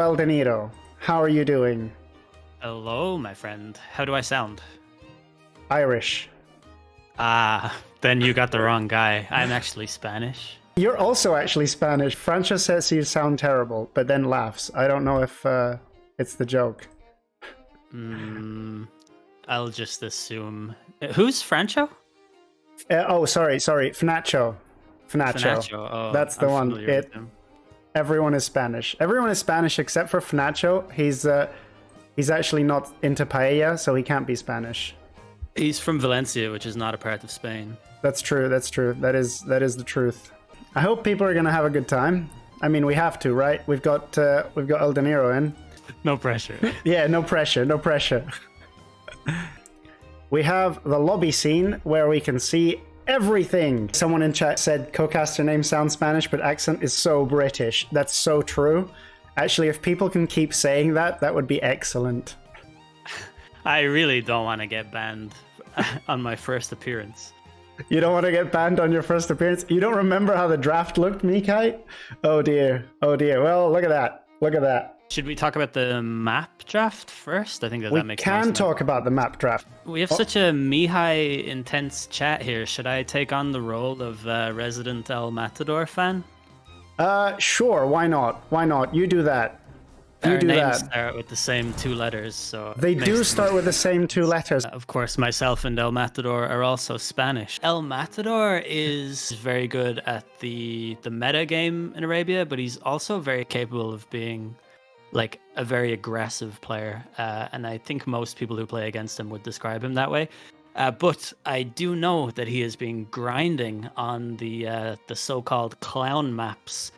El Danito. How are you doing? Hello, my friend. How do I sound? Irish. Then you got the wrong guy. I'm actually Spanish. You're also actually Spanish. Francho says you sound terrible, but then laughs. I don't know if it's the joke. I'll just assume. Who's Francho? Sorry. Fnacho. Oh, That's the I'm one. Everyone is Spanish. Everyone is Spanish except for Fnacho. He's actually not into paella, so he can't be Spanish. He's from Valencia, which is not a part of Spain. That's true. That is the truth. I hope people are gonna have a good time. I mean, we have to, right? We've got El Dinero in. No pressure. Yeah, no pressure. We have the lobby scene where we can see everything. Someone in chat said co-caster name sounds Spanish, but accent is so British. That's so true. Actually, if people can keep saying that, that would be excellent. I really don't want to get banned on my first appearance. You don't want to get banned on your first appearance? You don't remember how the draft looked, Mihai? Oh dear. Well, look at that. Should we talk about the map draft first? I think that makes sense. We can talk about the map draft. We have such a Mihai intense chat here. Should I take on the role of resident El Matador fan? Sure. Why not? You do that. Our names start with the same two letters, so they do start with the same two letters. Of course, myself and El Matador are also Spanish. El Matador is very good at the meta game in Arabia, but he's also very capable of being like a very aggressive player, and I think most people who play against him would describe him that way. But I do know that he has been grinding on the so-called clown maps.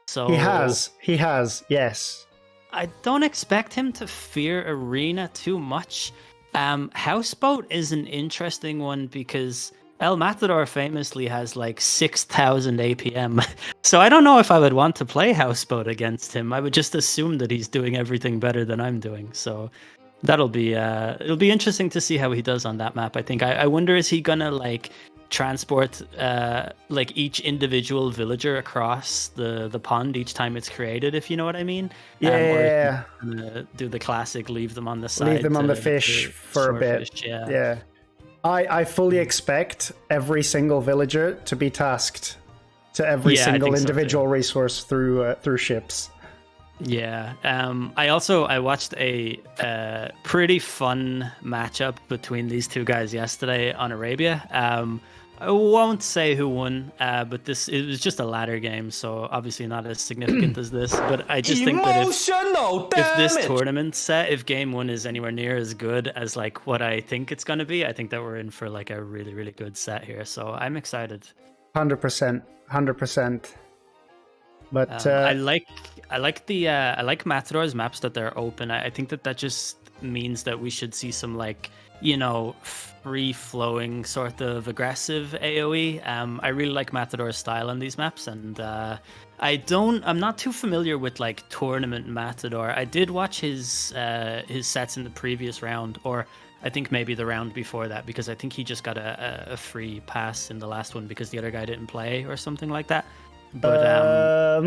So he has, yes. I don't expect him to fear Arena too much. Houseboat is an interesting one because El Matador famously has like 6,000 APM. So I don't know if I would want to play Houseboat against him. I would just assume that he's doing everything better than I'm doing. So that'll be it'll be interesting to see how he does on that map. I think I wonder, is he gonna like transport like each individual villager across the pond each time it's created, if you know what I mean? Yeah. Or do the classic leave them on the side, leave them on the fish for a bit. Fish, yeah. I fully expect every single villager to be tasked to every single individual resource through ships. Yeah. I watched a pretty fun matchup between these two guys yesterday on Arabia. I won't say who won, but it was just a ladder game, so obviously not as significant as this. But I just think that if this tournament set, if game one is anywhere near as good as like what I think it's gonna be, I think that we're in for like a really, really good set here. So I'm excited. 100%. But I like Matador's maps that they're open. I think that just means that we should see some like, you know, free-flowing sort of aggressive AoE. I really like Matador's style on these maps, and I'm not too familiar with like tournament Matador. I did watch his sets in the previous round, or I think maybe the round before that, because I think he just got a free pass in the last one because the other guy didn't play or something like that. But I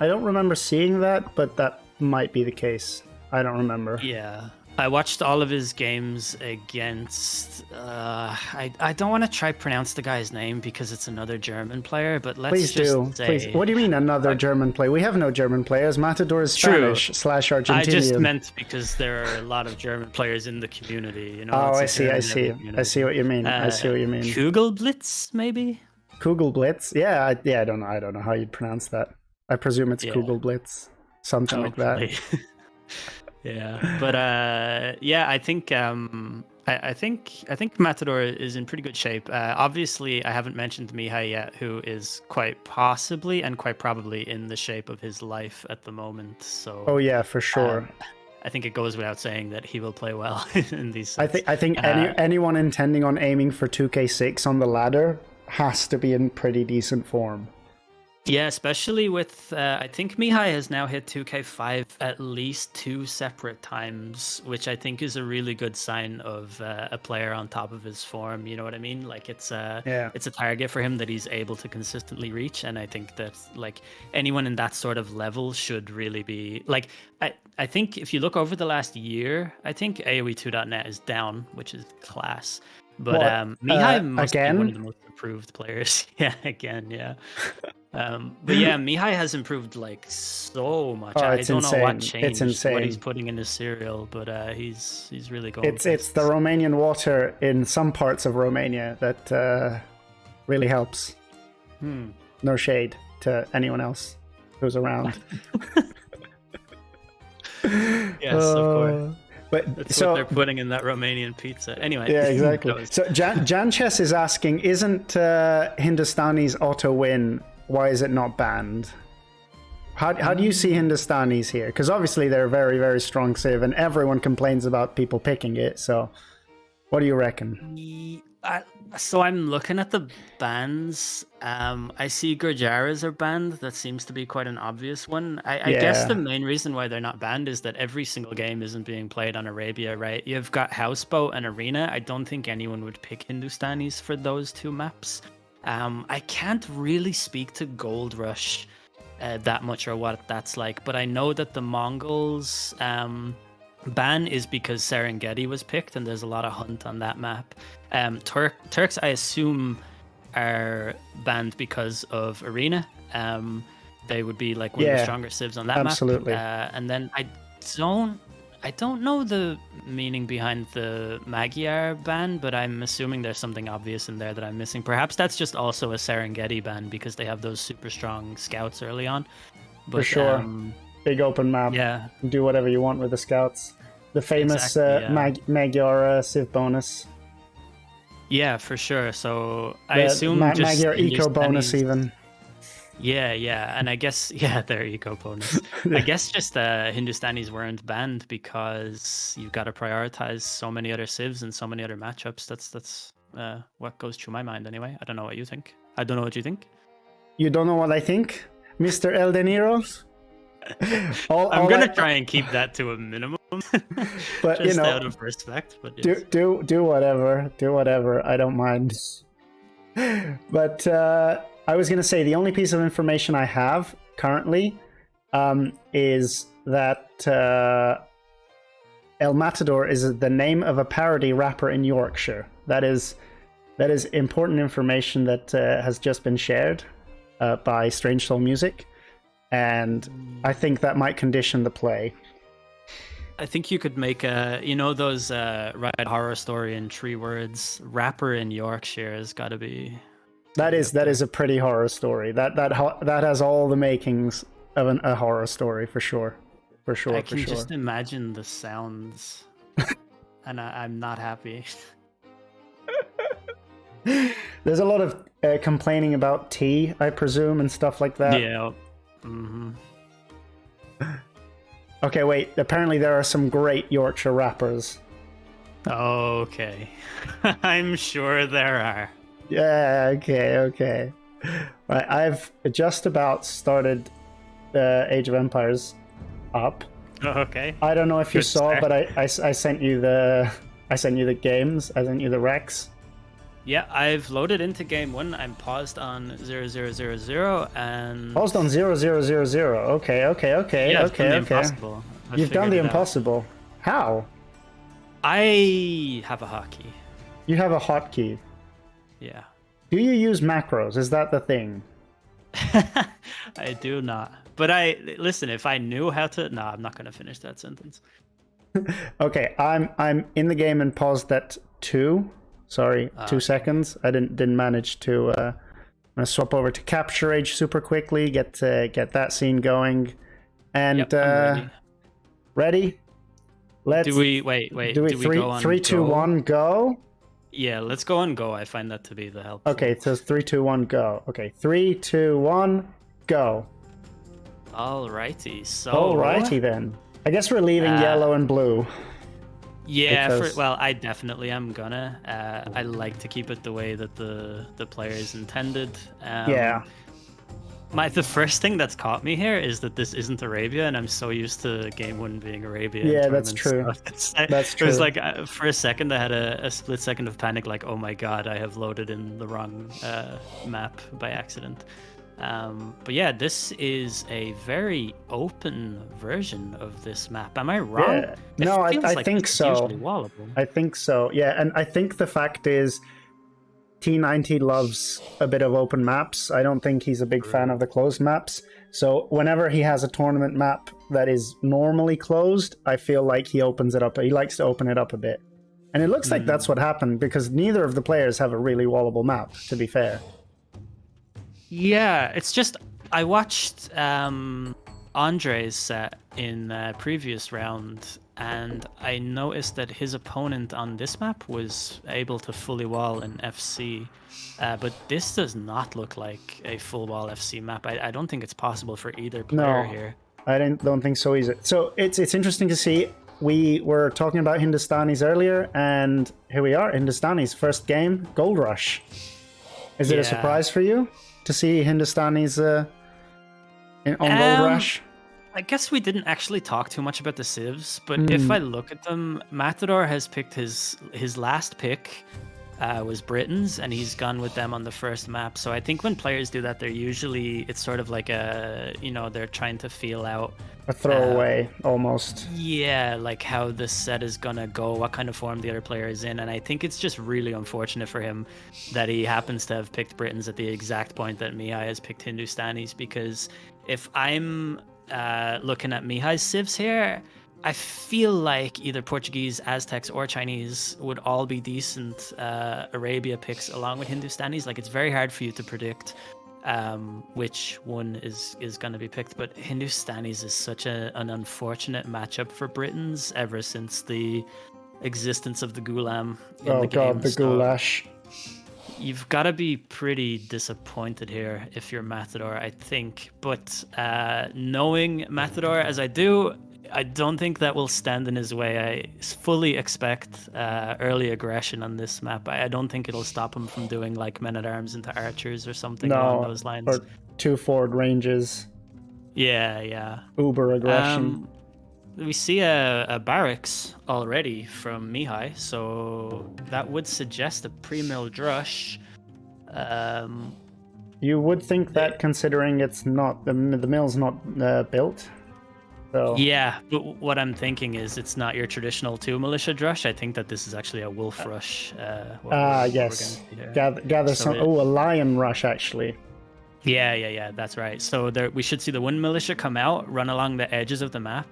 don't remember seeing that, but that might be the case. I don't remember. Yeah. I watched all of his games against I don't want to try pronounce the guy's name because it's another German player, but let's say... Please. What do you mean another German player? We have no German players. Matador is Spanish / Argentinian. I just meant because there are a lot of German players in the community, you know. Oh, I see what you mean. Kugelblitz, maybe? Kugelblitz? Yeah, I don't know. I don't know how you'd pronounce that. I presume it's Kugelblitz. Something like that. Yeah, but I think I think Matador is in pretty good shape. Obviously, I haven't mentioned Mihai yet, who is quite possibly and quite probably in the shape of his life at the moment. So oh yeah, for sure. I think it goes without saying that he will play well in these sets. I think anyone intending on aiming for 2K6 on the ladder has to be in pretty decent form. Yeah, especially with I think Mihai has now hit 2K5 at least 2 separate times, which I think is a really good sign of a player on top of his form. You know what I mean? Like Yeah. it's a target for him that he's able to consistently reach, and I think that like anyone in that sort of level should really be like I think if you look over the last year, I think AoE 2.net is down, which is class. But What, Mihai must be one again? of the most improved players. Yeah, again, yeah. But yeah, Mihai has improved like so much. Oh, I it's don't know what insane. It's changed, what he's insane. putting in his cereal, but he's really going It's the Romanian water in some parts of Romania that really helps. No shade to anyone else who's around. Yes, of course. But That's so what they're putting in that Romanian pizza. Anyway. yeah, exactly. So Janches is asking, isn't Hindustani's auto win? Why is it not banned? How do you see Hindustanis here? Because obviously they're a very, very strong civ, and everyone complains about people picking it. So what do you reckon? So I'm looking at the bans. I see Gurjaras are banned. That seems to be quite an obvious one. I guess the main reason why they're not banned is that every single game isn't being played on Arabia, right? You've got Houseboat and Arena. I don't think anyone would pick Hindustanis for those two maps. I can't really speak to Gold Rush that much or what that's like, but I know that the Mongols ban is because Serengeti was picked, and there's a lot of hunt on that map. Turks, I assume, are banned because of Arena. They would be like one of the stronger civs on that absolutely. map. And then I don't know the meaning behind the Magyar ban, but I'm assuming there's something obvious in there that I'm missing. Perhaps that's just also a Serengeti ban because they have those super strong scouts early on. But, for sure. Big open map. Yeah. Do whatever you want with the scouts. The famous Magyar civ bonus. Yeah, for sure. So I assume just Magyar eco bonus even. Yeah, and I guess their eco bonus. I guess just Hindustanis weren't banned because you've got to prioritize so many other civs and so many other matchups. That's what goes through my mind anyway. I don't know what you think. I don't know what you think. You don't know what I think, Mr. El De Niro? I'm gonna try and keep that to a minimum, but just out of respect. But yes. do whatever. I don't mind. But I was gonna say the only piece of information I have currently is that El Matador is the name of a parody rapper in Yorkshire. That is important information that has just been shared by Strange Soul Music. And I think that might condition the play. I think you could make those Ride Horror Story in 3 words. Rapper in Yorkshire has got to be. That is a pretty horror story. That has all the makings of a horror story for sure. I can just imagine the sounds, and I'm not happy. There's a lot of complaining about tea, I presume, and stuff like that. Yeah. Mm-hmm. Okay, wait. Apparently there are some great Yorkshire rappers. Okay. I'm sure there are. Yeah, okay. Right, I've just about started Age of Empires up. Okay. I don't know if you saw, start. but I sent you the games. I sent you the recs. Yeah, I've loaded into game 1. I'm paused on 0000 and Paused on 0000. Okay. Yeah, I've done the impossible. You've done the impossible. How? I have a hotkey. You have a hotkey. Yeah. Do you use macros? Is that the thing? I do not. But listen, if I knew how to, no, I'm not going to finish that sentence. Okay, I'm in the game and paused at 2. Sorry, 2 seconds. I didn't manage to. I'm gonna swap over to Capture Age super quickly. Get that scene going, and Yep, I'm ready. Let's. Do we wait? Do we go on 3, 2, 1, go? Yeah, let's go on go. I find that to be the help. Okay, so 3, 2, 1, go. Okay, 3, 2, 1, go. Alrighty, so. Alrighty then. I guess we're leaving yellow and blue. Yeah, I definitely am gonna. I like to keep it the way that the player is intended. Yeah. The first thing that's caught me here is that this isn't Arabia, and I'm so used to game one being Arabia. Yeah, that's true. That's true. It was like for a second I had a split second of panic, like, oh my god, I have loaded in the wrong map by accident. But yeah, this is a very open version of this map. Am I wrong? Yeah. No, I think so. Usually wallable. I think so. Yeah, and I think the fact is, T90 loves a bit of open maps. I don't think he's a big fan of the closed maps. So whenever he has a tournament map that is normally closed, I feel like he opens it up. He likes to open it up a bit. And it looks like that's what happened, because neither of the players have a really wallable map, to be fair. Yeah, it's just I watched Andre's set in previous round, and I noticed that his opponent on this map was able to fully wall an FC, but this does not look like a full wall FC map. I don't think it's possible for either player here. I don't think so either. So it's interesting to see. We were talking about Hindustanis earlier, and here we are, Hindustanis first game, Gold Rush. Is it a surprise for you to see Hindustanis on Gold Rush? I guess we didn't actually talk too much about the civs, but if I look at them, Matador has picked his last pick was Britons, and he's gone with them on the first map. So I think when players do that, it's sort of like they're trying to feel out a throwaway almost. Yeah, like how the set is gonna go, what kind of form the other player is in, and I think it's just really unfortunate for him that he happens to have picked Britons at the exact point that Mihai has picked Hindustanis, because if I'm looking at Mihai's civs here, I feel like either Portuguese, Aztecs, or Chinese would all be decent Arabia picks along with Hindustanis. Like, it's very hard for you to predict which one is going to be picked, but Hindustanis is such an unfortunate matchup for Britons ever since the existence of the Gulam in the game. The goulash. You've got to be pretty disappointed here if you're Matador, I think. But knowing Matador as I do, I don't think that will stand in his way. I fully expect early aggression on this map. I don't think it'll stop him from doing like men-at-arms into archers or something along those lines. Or 2 forward ranges. Yeah. Uber aggression. We see a barracks already from Mihai, so that would suggest a pre-milled rush. You would think that, considering it's not the mill's not built. So. Yeah, but what I'm thinking is it's not your traditional 2 militia rush. I think that this is actually a wolf rush. Yes. Gather some. A lion rush, actually. Yeah, that's right. So we should see the 1 militia come out, run along the edges of the map.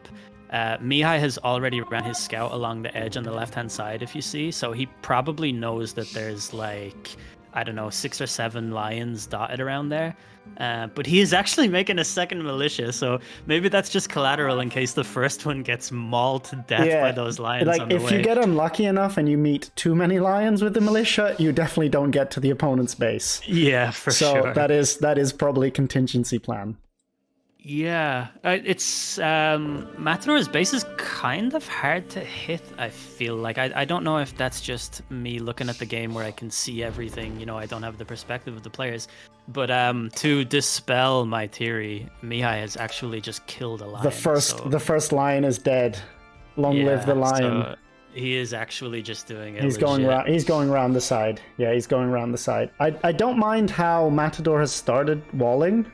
Mihai has already ran his scout along the edge on the left-hand side, if you see. So he probably knows that there's like, I don't know, 6 or 7 lions dotted around there. But he is actually making a second militia, so maybe that's just collateral in case the first one gets mauled to death by those lions on the way. If you get unlucky enough and you meet too many lions with the militia, you definitely don't get to the opponent's base. Yeah, sure. So that is probably contingency plan. Yeah, it's Matador's base is kind of hard to hit, I feel like. I don't know if that's just me looking at the game where I can see everything, I don't have the perspective of the players. But to dispel my theory, Mihai has actually just killed a lion. The first lion is dead. Long live the lion. So he is actually just doing it. He's going around the side. Yeah, he's going around the side. I don't mind how Matador has started walling.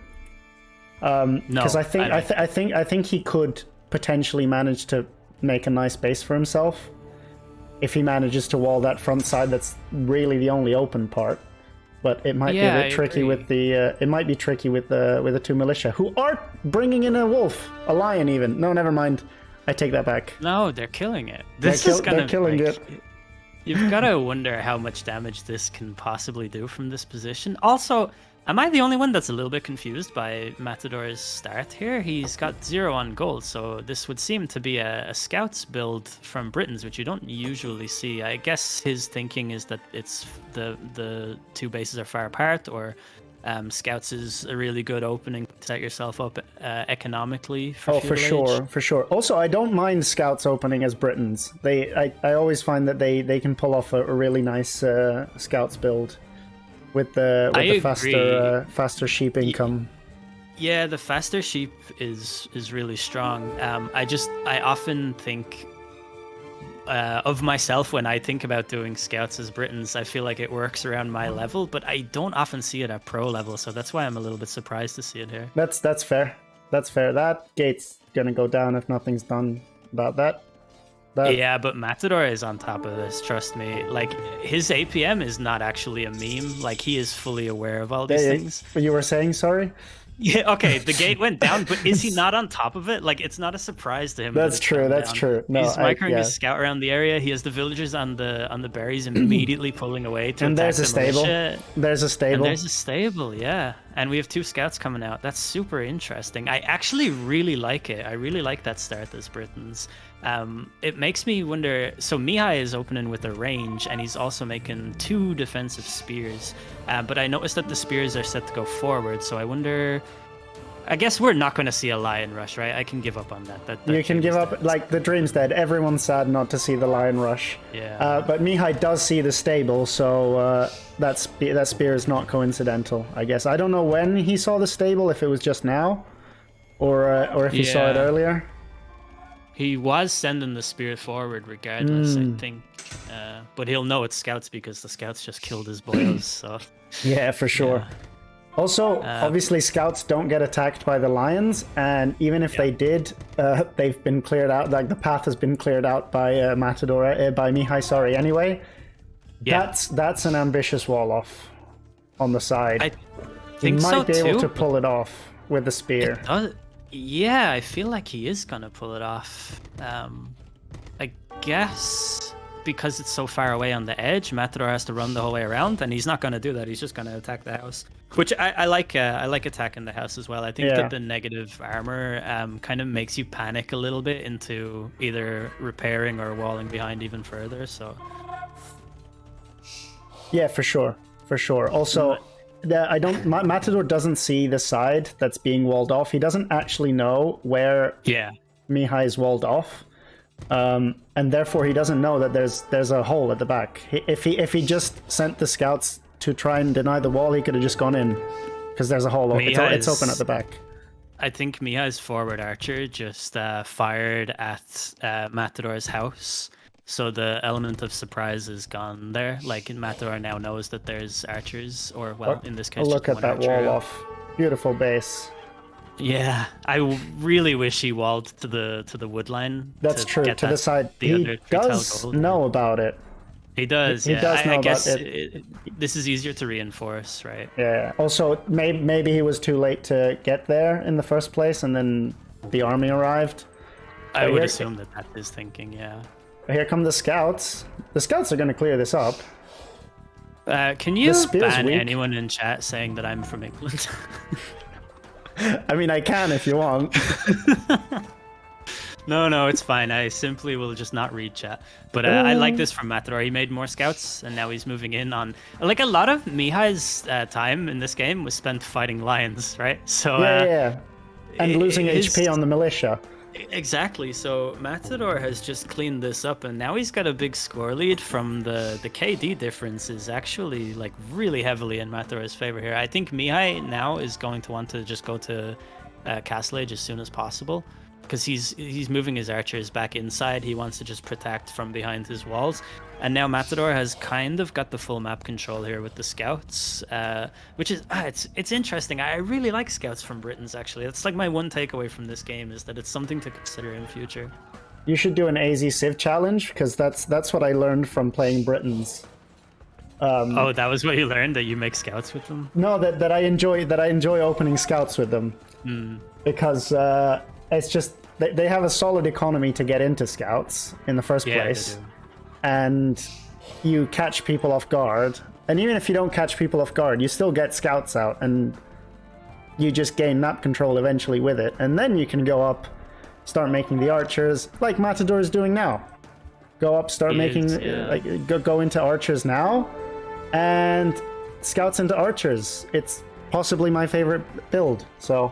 Because I think he could potentially manage to make a nice base for himself if he manages to wall that front side. That's really the only open part, but it might be a bit tricky with the. It might be tricky with the 2 militia who are bringing in a wolf, a lion even. No, never mind. I take that back. No, they're killing it. They're killing it. You've got to wonder how much damage this can possibly do from this position. Also, am I the only one that's a little bit confused by Matador's start here? He's got 0 on gold, so this would seem to be a scouts build from Britons, which you don't usually see. I guess his thinking is that it's the 2 bases are far apart, or scouts is a really good opening to set yourself up economically. For sure. Also, I don't mind scouts opening as Britons. I always find that they can pull off a really nice scouts build. With the faster sheep income. Yeah, the faster sheep is really strong. I often think of myself when I think about doing scouts as Britons. I feel like it works around my level, but I don't often see it at pro level, so that's why I'm a little bit surprised to see it here. That's fair. That's fair. That gate's gonna go down if nothing's done about that. Yeah, but Matador is on top of this, trust me. Like, his APM is not actually a meme. Like, he is fully aware of all these things. You were saying, sorry? Yeah, okay, the gate went down, but is he not on top of it? Like, it's not a surprise to him. That's true, that's true. No, he's microing his scout around the area. He has the villagers on the berries immediately pulling away to and attack there's a stable. Militia. There's a stable. And there's a stable, yeah. And we have 2 scouts coming out. That's super interesting. I actually really like it. I really like that start as Britons. It makes me wonder. So Mihai is opening with a range, and he's also making 2 defensive spears. But I noticed that the spears are set to go forward, so I wonder. I guess we're not going to see a lion rush, right? I can give up on that. You can give up. Like, the dream's dead. Everyone's sad not to see the lion rush. Yeah. But Mihai does see the stable, so that spear is not coincidental, I guess. I don't know when he saw the stable, if it was just now, or if he saw it earlier. He was sending the spear forward regardless, I think. But he'll know it's scouts because the scouts just killed his boys, so... Yeah, for sure. Yeah. Also, obviously, scouts don't get attacked by the lions, and even if they did, they've been cleared out. Like, the path has been cleared out by Matador, by Mihai. Sorry. Anyway, that's an ambitious wall off on the side. I think he might be able too, to pull it off with the spear. Yeah, I feel like he is gonna pull it off. I guess because it's so far away on the edge, Matador has to run the whole way around, and he's not gonna do that. He's just gonna attack the house, which I like. I like attacking the house as well. I think that the negative armor kind of makes you panic a little bit into either repairing or walling behind even further. So yeah, for sure. Also, Matador doesn't see the side that's being walled off. He doesn't actually know where Mihai is walled off. And therefore he doesn't know that there's a hole at the back. If he just sent the scouts to try and deny the wall, he could have just gone in, because there's a hole. It's open at the back. I think Mihai's forward archer just fired at Matador's house, so the element of surprise is gone there. Like, Matador now knows that there's archers, or in this case, look at that wall off. Beautiful base. Yeah, I really wish he walled to the wood line. That's true. To the side. He does know about it. He does. He does know I about guess it. This is easier to reinforce, right? Yeah. Also, maybe he was too late to get there in the first place, and then the army arrived. I would assume that is thinking. Yeah. Here come the scouts. The scouts are going to clear this up. Can you ban anyone in chat saying that I'm from England? I mean, I can if you want. No, it's fine. I simply will just not read chat. But I like this from Matador. He made more scouts, and now he's moving in on... Like, a lot of Mihai's time in this game was spent fighting lions, right? So yeah. And losing HP on the militia. Exactly. So Matador has just cleaned this up, and now he's got a big score lead. From the KD difference is actually like really heavily in Matador's favor here. I think Mihai now is going to want to just go to Castle Age as soon as possible, because he's moving his archers back inside. He wants to just protect from behind his walls. And now Matador has kind of got the full map control here with the scouts, which is it's interesting. I really like scouts from Britons, actually. That's like my one takeaway from this game, is that it's something to consider in future. You should do an AZ Civ challenge, because that's what I learned from playing Britons. That was what you learned, that you make scouts with them? No, that I enjoy opening scouts with them, because it's just they have a solid economy to get into scouts in the first place. They do. And you catch people off guard, and even if you don't catch people off guard, you still get scouts out, and you just gain map control eventually with it, and then you can go up, start making the archers like Matador is doing now. Go up, start making go into archers now, and scouts into archers. It's possibly my favorite build. So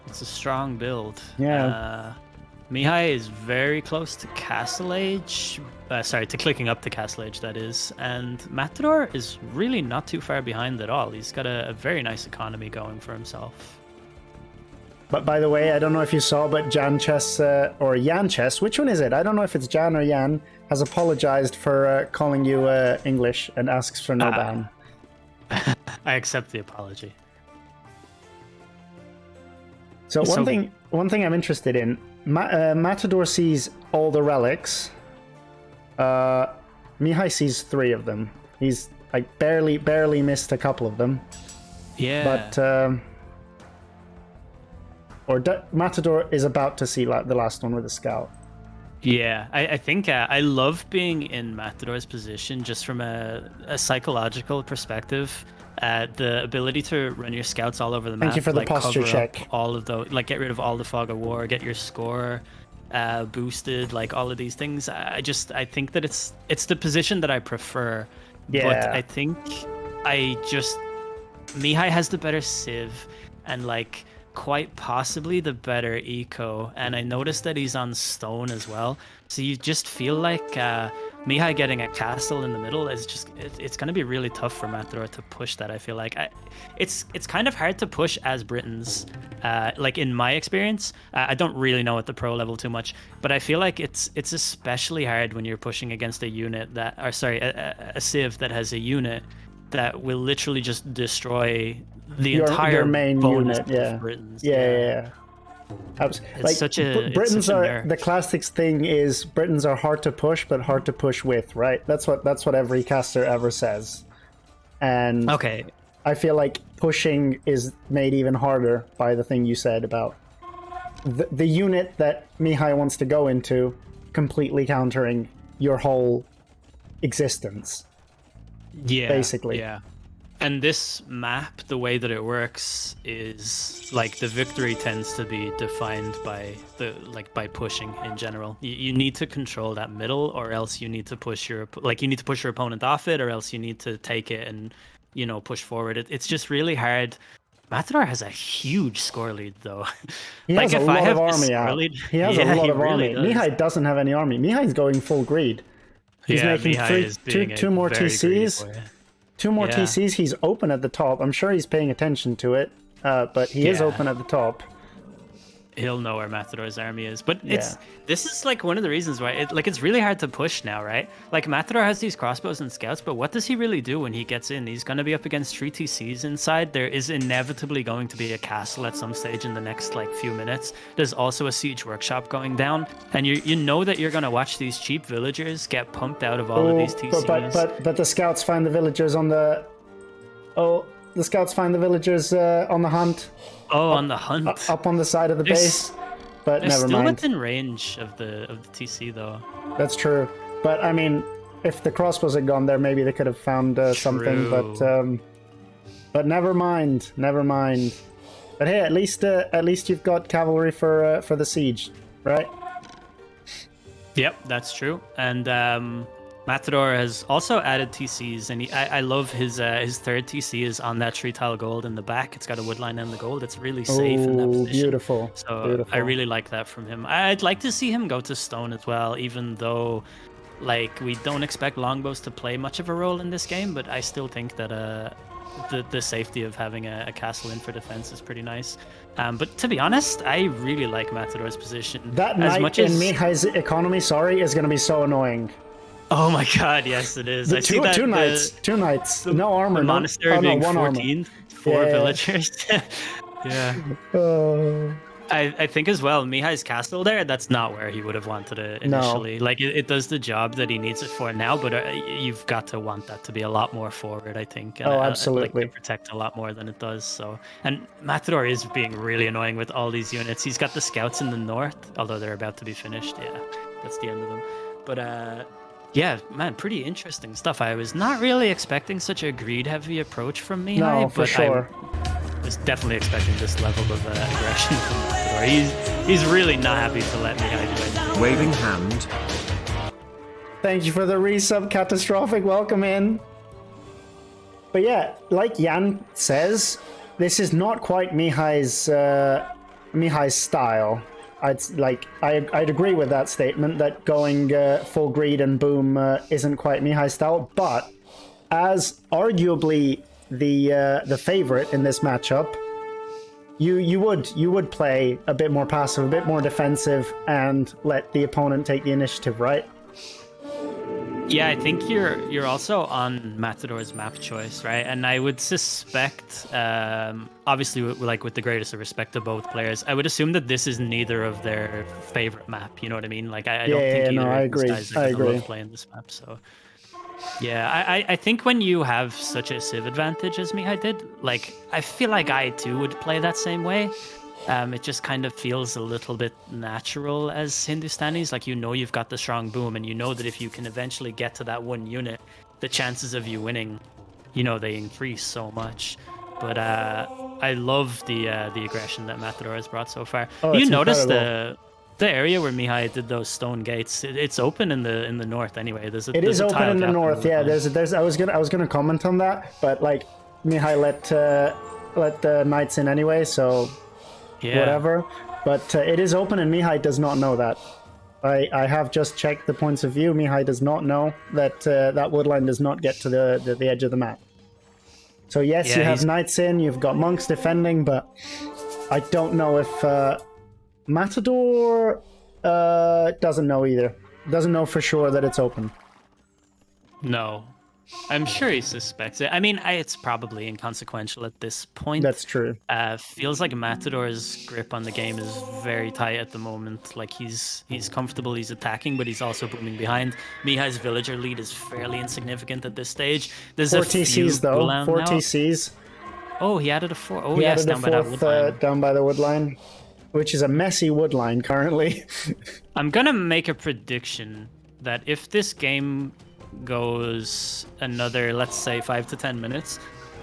it's a strong build. Yeah. Mihai is very close to Castle Age. To clicking up to Castle Age, that is. And Matador is really not too far behind at all. He's got a very nice economy going for himself. But by the way, I don't know if you saw, but Janches or Yanches, which one is it? I don't know if it's Jan or Yan, has apologized for calling you English and asks for no ban. I accept the apology. So one thing I'm interested in, Matador sees all the relics. Mihai sees 3 of them. He's like barely missed a couple of them. Yeah. But Matador is about to see the last one with a scout. Yeah, I think I love being in Matador's position just from a psychological perspective. The ability to run your scouts all over the map. Thank you for the posture check. All of the get rid of all the fog of war, get your score boosted, like all of these things. I think that it's the position that I prefer. Yeah. But I think Mihai has the better civ and like quite possibly the better eco, and I noticed that he's on stone as well, so you just feel like Mihai getting a castle in the middle is just it's going to be really tough for Matador to push that. I feel like it's kind of hard to push as Britons, like in my experience. I don't really know at the pro level too much, but I feel like it's especially hard when you're pushing against a unit that, or sorry, a civ that has a unit that will literally just destroy your entire main unit. Yeah. Britons. Yeah. It's like such a Britons are the classics thing is Britons are hard to push, but hard to push with, right? That's what every caster ever says. And okay, I feel like pushing is made even harder by the thing you said about the unit that Mihai wants to go into completely countering your whole existence. Yeah, basically. Yeah. And this map, the way that it works is like the victory tends to be defined by by pushing in general. You need to control that middle, or else you need to push your opponent off it, or else you need to take it and push forward. It's just really hard. Matador has a huge score lead though. He has a lot of army out. He has a lot of army. Mihai doesn't have any army. Mihai's going full greed. He's making two more TCs. 2 more TCs. He's open at the top. I'm sure he's paying attention to it, but he is open at the top. He'll know where Matador's army is. But this is like one of the reasons why it's really hard to push now, right? Like Matador has these crossbows and scouts, but what does he really do when he gets in? He's going to be up against 3 TCs inside. There is inevitably going to be a castle at some stage in the next few minutes. There's also a siege workshop going down, and you know that you're going to watch these cheap villagers get pumped out of all of these TCs. But the scouts find the villagers on the on the hunt. Oh, on the hunt. Up on the side of the base. But never mind. They're still within range of the TC though. That's true. But I mean, if the crossbows had gone there, maybe they could have found something. But never mind. Never mind. But hey, at least you've got cavalry for the siege, right? Yep, that's true. And Matador has also added TCs, and I love his third TC is on that 3 tile gold in the back. It's got a wood line in the gold. It's really safe in that position. Beautiful. So beautiful. I really like that from him. I'd like to see him go to stone as well, even though we don't expect longbows to play much of a role in this game, but I still think that the safety of having a castle in for defense is pretty nice. But to be honest, I really like Matador's position. That knight in Mihai's economy, is going to be so annoying. Oh my god, yes it is. I see that two knights, no armor. The monastery being 14, 4 villagers. Yeah. I think as well, Mihai's castle there, that's not where he would have wanted it initially. No. It does the job that he needs it for now, but you've got to want that to be a lot more forward, I think. And absolutely. To protect a lot more than it does. So, and Matador is being really annoying with all these units. He's got the scouts in the north, although they're about to be finished. Yeah, that's the end of them. But yeah, man, pretty interesting stuff. I was not really expecting such a greed-heavy approach from Mihai, for sure. I was definitely expecting this level of aggression from Matador. He's really not happy to let Mihai do anything. Waving hand. Thank you for the resub, Catastrophic. Welcome in. But yeah, like Jan says, this is not quite Mihai's style. I'd agree with that statement that going full greed and boom isn't quite Mihai's style, but as arguably the favorite in this matchup, you would play a bit more passive, a bit more defensive, and let the opponent take the initiative, right? Yeah, I think you're also on Matador's map choice, right? And I would suspect, obviously, with the greatest of respect to both players, I would assume that this is neither of their favorite map. You know what I mean? Like, I don't think either of these guys are gonna love playing this map. So, yeah, I think when you have such a civ advantage as Mihai did, like, I feel like I too would play that same way. It just kind of feels a little bit natural as Hindustanis. Like, you've got the strong boom, and you know that if you can eventually get to that one unit, the chances of you winning, they increase so much. But I love the aggression that Matador has brought so far. Oh, you notice the area where Mihai did those stone gates. It's open in the north anyway. It is open in the north. Yeah, there's. I was gonna comment on that, but like Mihai let the knights in anyway, so. Yeah. Whatever, but it is open, and Mihai does not know that. I have just checked the points of view. Mihai does not know that that woodline does not get to the edge of the map. So yes, you have knights in, you've got monks defending, but I don't know if Matador doesn't know either. Doesn't know for sure that it's open. No. I'm sure he suspects it. I mean, it's probably inconsequential at this point. That's true. Feels like Matador's grip on the game is very tight at the moment. Like, he's comfortable, he's attacking, but he's also booming behind. Mihai's villager lead is fairly insignificant at this stage. There's 4 TCs though. 4 TCs. Oh, he added a 4. Oh, yes, down by that woodline. Down by the woodline, which is a messy woodline currently. I'm gonna make a prediction that if this game goes another, let's say, 5 to 10 minutes,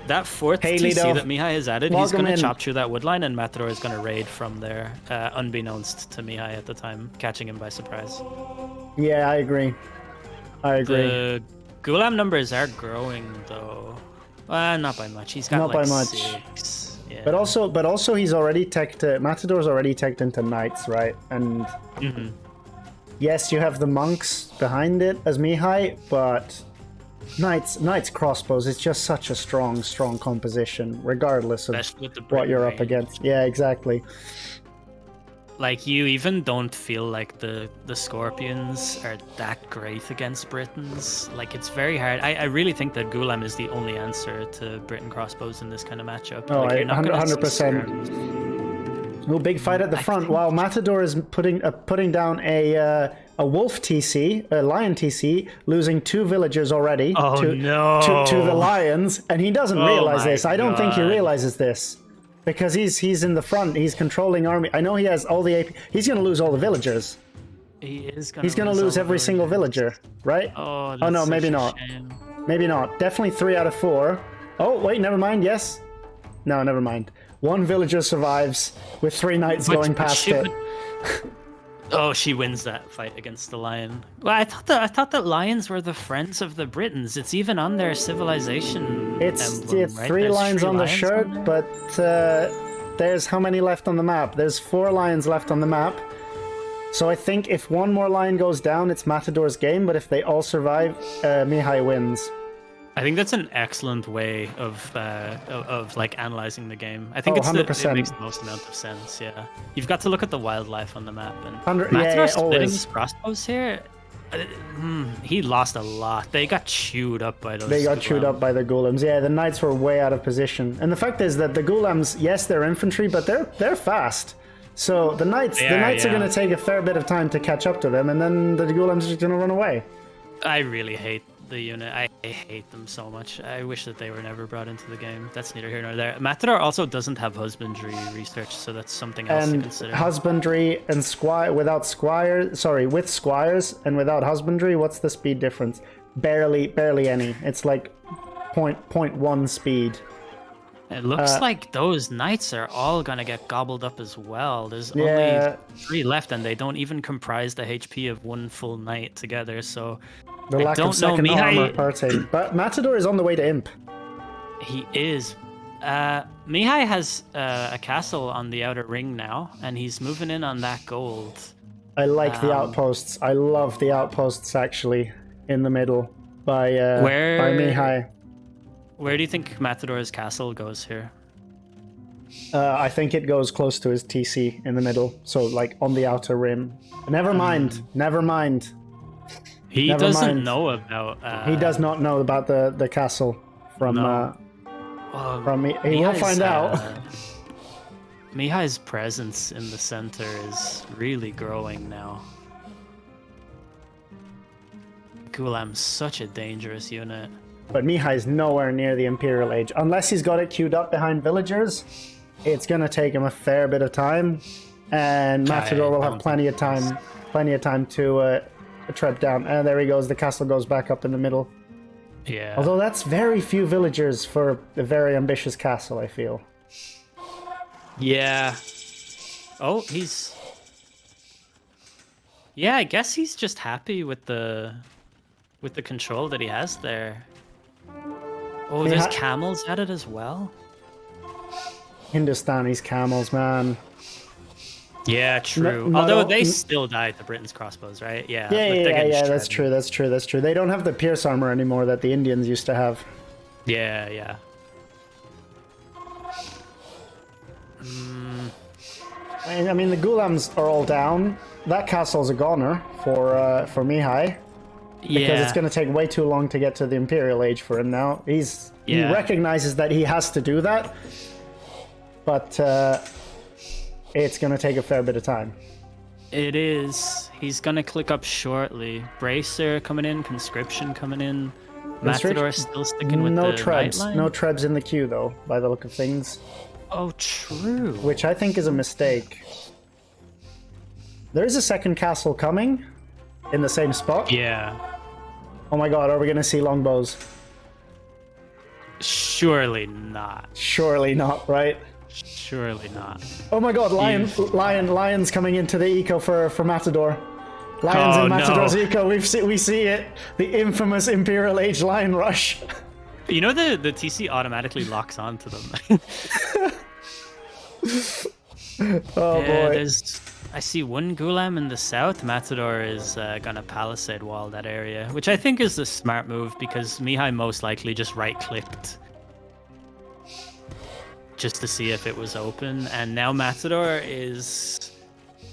that 4th TC that Mihai has added, he's going to chop through that woodline, and Matador is going to raid from there, unbeknownst to Mihai at the time, catching him by surprise. Yeah, I agree. The Gulam numbers are growing, though. Not by much. He's got not like by much. 6. Yeah. But also he's already teched. Matador's already teched into knights, right? And yes, you have the monks behind it as Mihai, but knights crossbows is just such a strong composition, regardless of what you're up against. Yeah, exactly. Like, you even don't feel like the Scorpions are that great against Britons. Like, it's very hard. I really think that Gulam is the only answer to Briton crossbows in this kind of matchup. Oh, like, 100%. Oh, big fight at the front. Wow, Matador is putting down a wolf TC, a lion TC, losing 2 villagers already to the lions, and he doesn't realize this. I don't think he realizes this because he's in the front. He's controlling army. I know he has all the AP. He's going to lose all the villagers. He's going to lose every single villager, right? Oh no, maybe not. Maybe not. Definitely 3 out of 4. Oh, wait, never mind. Yes. No, never mind. 1 villager survives with 3 knights going past it. Oh, she wins that fight against the lion. Well, I thought that lions were the friends of the Britons. It's even on their civilization. It's emblem, right? 3 lions on the shirt, but there's how many left on the map? There's 4 lions left on the map. So I think if 1 more lion goes down, it's Matador's game. But if they all survive, Mihai wins. I think that's an excellent way of like analyzing the game. I think it makes the most amount of sense. Yeah, you've got to look at the wildlife on the map, and Matador splitting his crossbows here. He lost a lot. They got chewed up by those. They got chewed up by the Gulams. Yeah, the knights were way out of position. And the fact is that the Gulams, yes, they're infantry, but they're fast. So the knights are going to take a fair bit of time to catch up to them, and then the Gulams are just going to run away. I really hate the unit. I hate them so much. I wish that they were never brought into the game. That's neither here nor there. Matador also doesn't have husbandry research, so that's something else to consider. Husbandry and with squires and without husbandry, what's the speed difference? Barely any. It's like 0.1 speed. It looks like those knights are all gonna get gobbled up as well. There's only 3 left, and they don't even comprise the HP of 1 full knight together, so the lack of second armor party. But Matador is on the way to Imp. He is. Mihai has a castle on the outer ring now, and he's moving in on that gold. I like the outposts. I love the outposts, actually, in the middle by Mihai. Where do you think Matador's castle goes here? I think it goes close to his TC in the middle, so like on the outer rim. Never mind. Never mind. He Never doesn't mind. know about. He does not know about the castle from No. from me. He will Mihai's, find out. Mihai's presence in the center is really growing now. Gulam's such a dangerous unit. But Mihai's nowhere near the Imperial Age. Unless he's got it queued up behind villagers, it's going to take him a fair bit of time. And Matador will have plenty of time to tread down. And there he goes. The castle goes back up in the middle. Yeah. Although that's very few villagers for a very ambitious castle, I feel. Yeah. Oh, he's... Yeah, I guess he's just happy with the control that he has there. Oh, there's camels at it as well? Hindustani's camels, man. Yeah, true. Although they still died to Britain's crossbows, right? Yeah. Yeah, that's true. They don't have the pierce armor anymore that the Indians used to have. Yeah. I mean, the Gulams are all down. That castle's a goner for Mihai. Because it's going to take way too long to get to the Imperial Age for him now. He recognizes that he has to do that, but it's going to take a fair bit of time. It is. He's going to click up shortly. Bracer coming in, Conscription coming in. Matador still sticking with the right line. No trebs in the queue, though, by the look of things. Oh, true. Which I think is a mistake. There is a second castle coming in the same spot. Yeah. Oh my god, are we going to see longbows? Surely not. Surely not, right? Surely not. Oh my god, lions coming into the eco for Matador. Lions in Matador's eco, we see it. The infamous Imperial Age lion rush. You know the TC automatically locks onto them. Oh boy. I see one Gulam in the south. Matador is gonna palisade wall that area, which I think is the smart move because Mihai most likely just right-clicked just to see if it was open, and now Matador is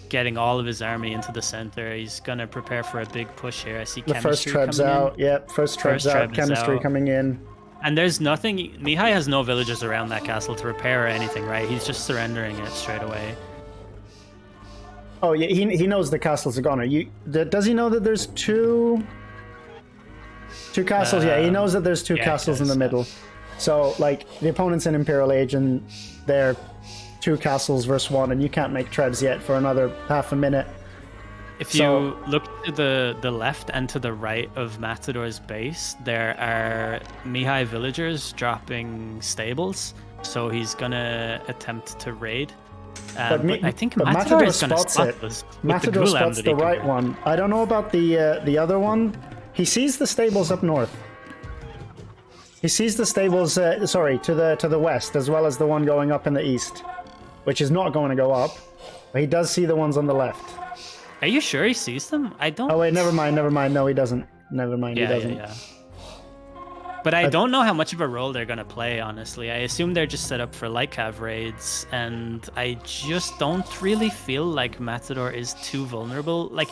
getting all of his army into the center. He's gonna prepare for a big push here. I see the chemistry first treb's out. Yep, first treb's out. Chemistry coming in. And there's nothing. Mihai has no villagers around that castle to repair or anything, right? He's just surrendering it straight away. Oh yeah, he knows the castle's a goner. Does he know that there's two castles? Yeah, he knows that there's two castles in the middle. So like the opponent's in Imperial Age and they're two castles versus one, and you can't make trebs yet for another half a minute. If you look to the left and to the right of Matador's base, there are Mihai villagers dropping stables, so he's gonna attempt to raid. But I think Matador spots it. Matador spots the right one. I don't know about the other one. He sees the stables up north. He sees the stables, to the west, as well as the one going up in the east, which is not going to go up. But he does see the ones on the left. Are you sure he sees them? I don't... Oh wait, never mind. No, he doesn't. Never mind, he doesn't. Yeah. But I don't know how much of a role they're going to play, honestly. I assume they're just set up for light cav raids, and I just don't really feel like Matador is too vulnerable. Like,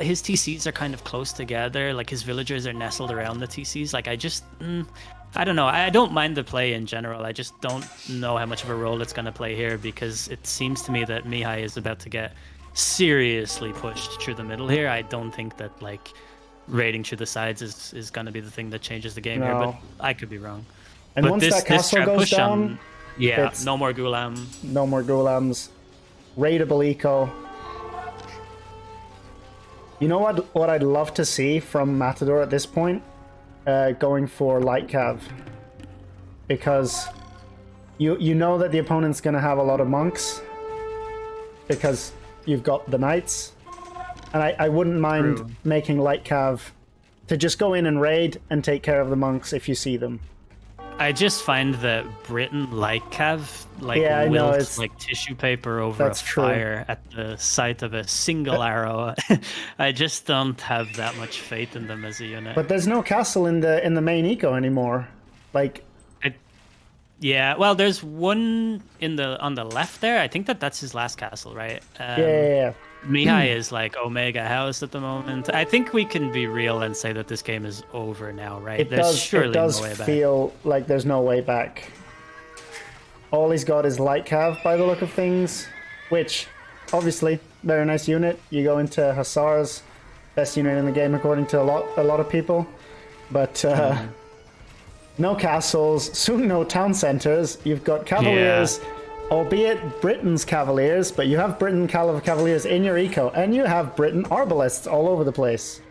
his TCs are kind of close together, like his villagers are nestled around the TCs. Like, I don't know. I don't mind the play in general. I just don't know how much of a role it's going to play here, because it seems to me that Mihai is about to get seriously pushed through the middle here. I don't think that, like, raiding through the sides is going to be the thing that changes the game here, but I could be wrong. And but once that castle goes down, no more Gulam. No more Gulams. Raidable eco. You know what I'd love to see from Matador at this point? Going for light cav. Because you know that the opponent's going to have a lot of monks. Because you've got the knights. And I wouldn't mind making light cav to just go in and raid and take care of the monks if you see them. I just find that Britain light cav wilts like tissue paper over fire at the sight of a single arrow. I just don't have that much faith in them as a unit. But there's no castle in the main eco anymore. Like Yeah, well, there's one on the left there. I think that's his last castle, right? Yeah. Mihai is like Omega House at the moment. I think we can be real and say that this game is over now, right? It does feel like there's no way back. All he's got is Light Cav by the look of things, which obviously very nice unit. You go into Hussars, best unit in the game according to a lot of people, but no castles, soon no town centers. You've got Cavaliers, albeit Britain's Cavaliers, but you have Britain Cavaliers in your eco, and you have Britain Arbalists all over the place.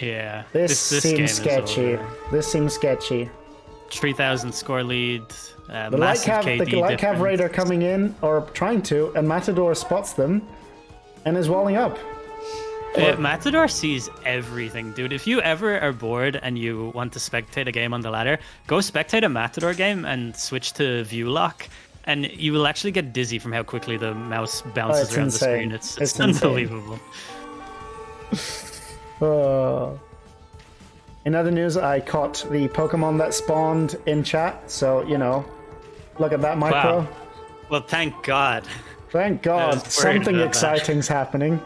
Yeah, this seems sketchy. This seems sketchy. 3,000 score lead. The Light Cav Raider coming in, or trying to, and Matador spots them and is walling up. Matador sees everything, dude. If you ever are bored and you want to spectate a game on the ladder, go spectate a Matador game and switch to view lock, and you will actually get dizzy from how quickly the mouse bounces around the screen. It's unbelievable. In other news, I caught the Pokemon that spawned in chat, so, you know, look at that, Micro. Wow. Well, thank God. Thank God. Something exciting's happening.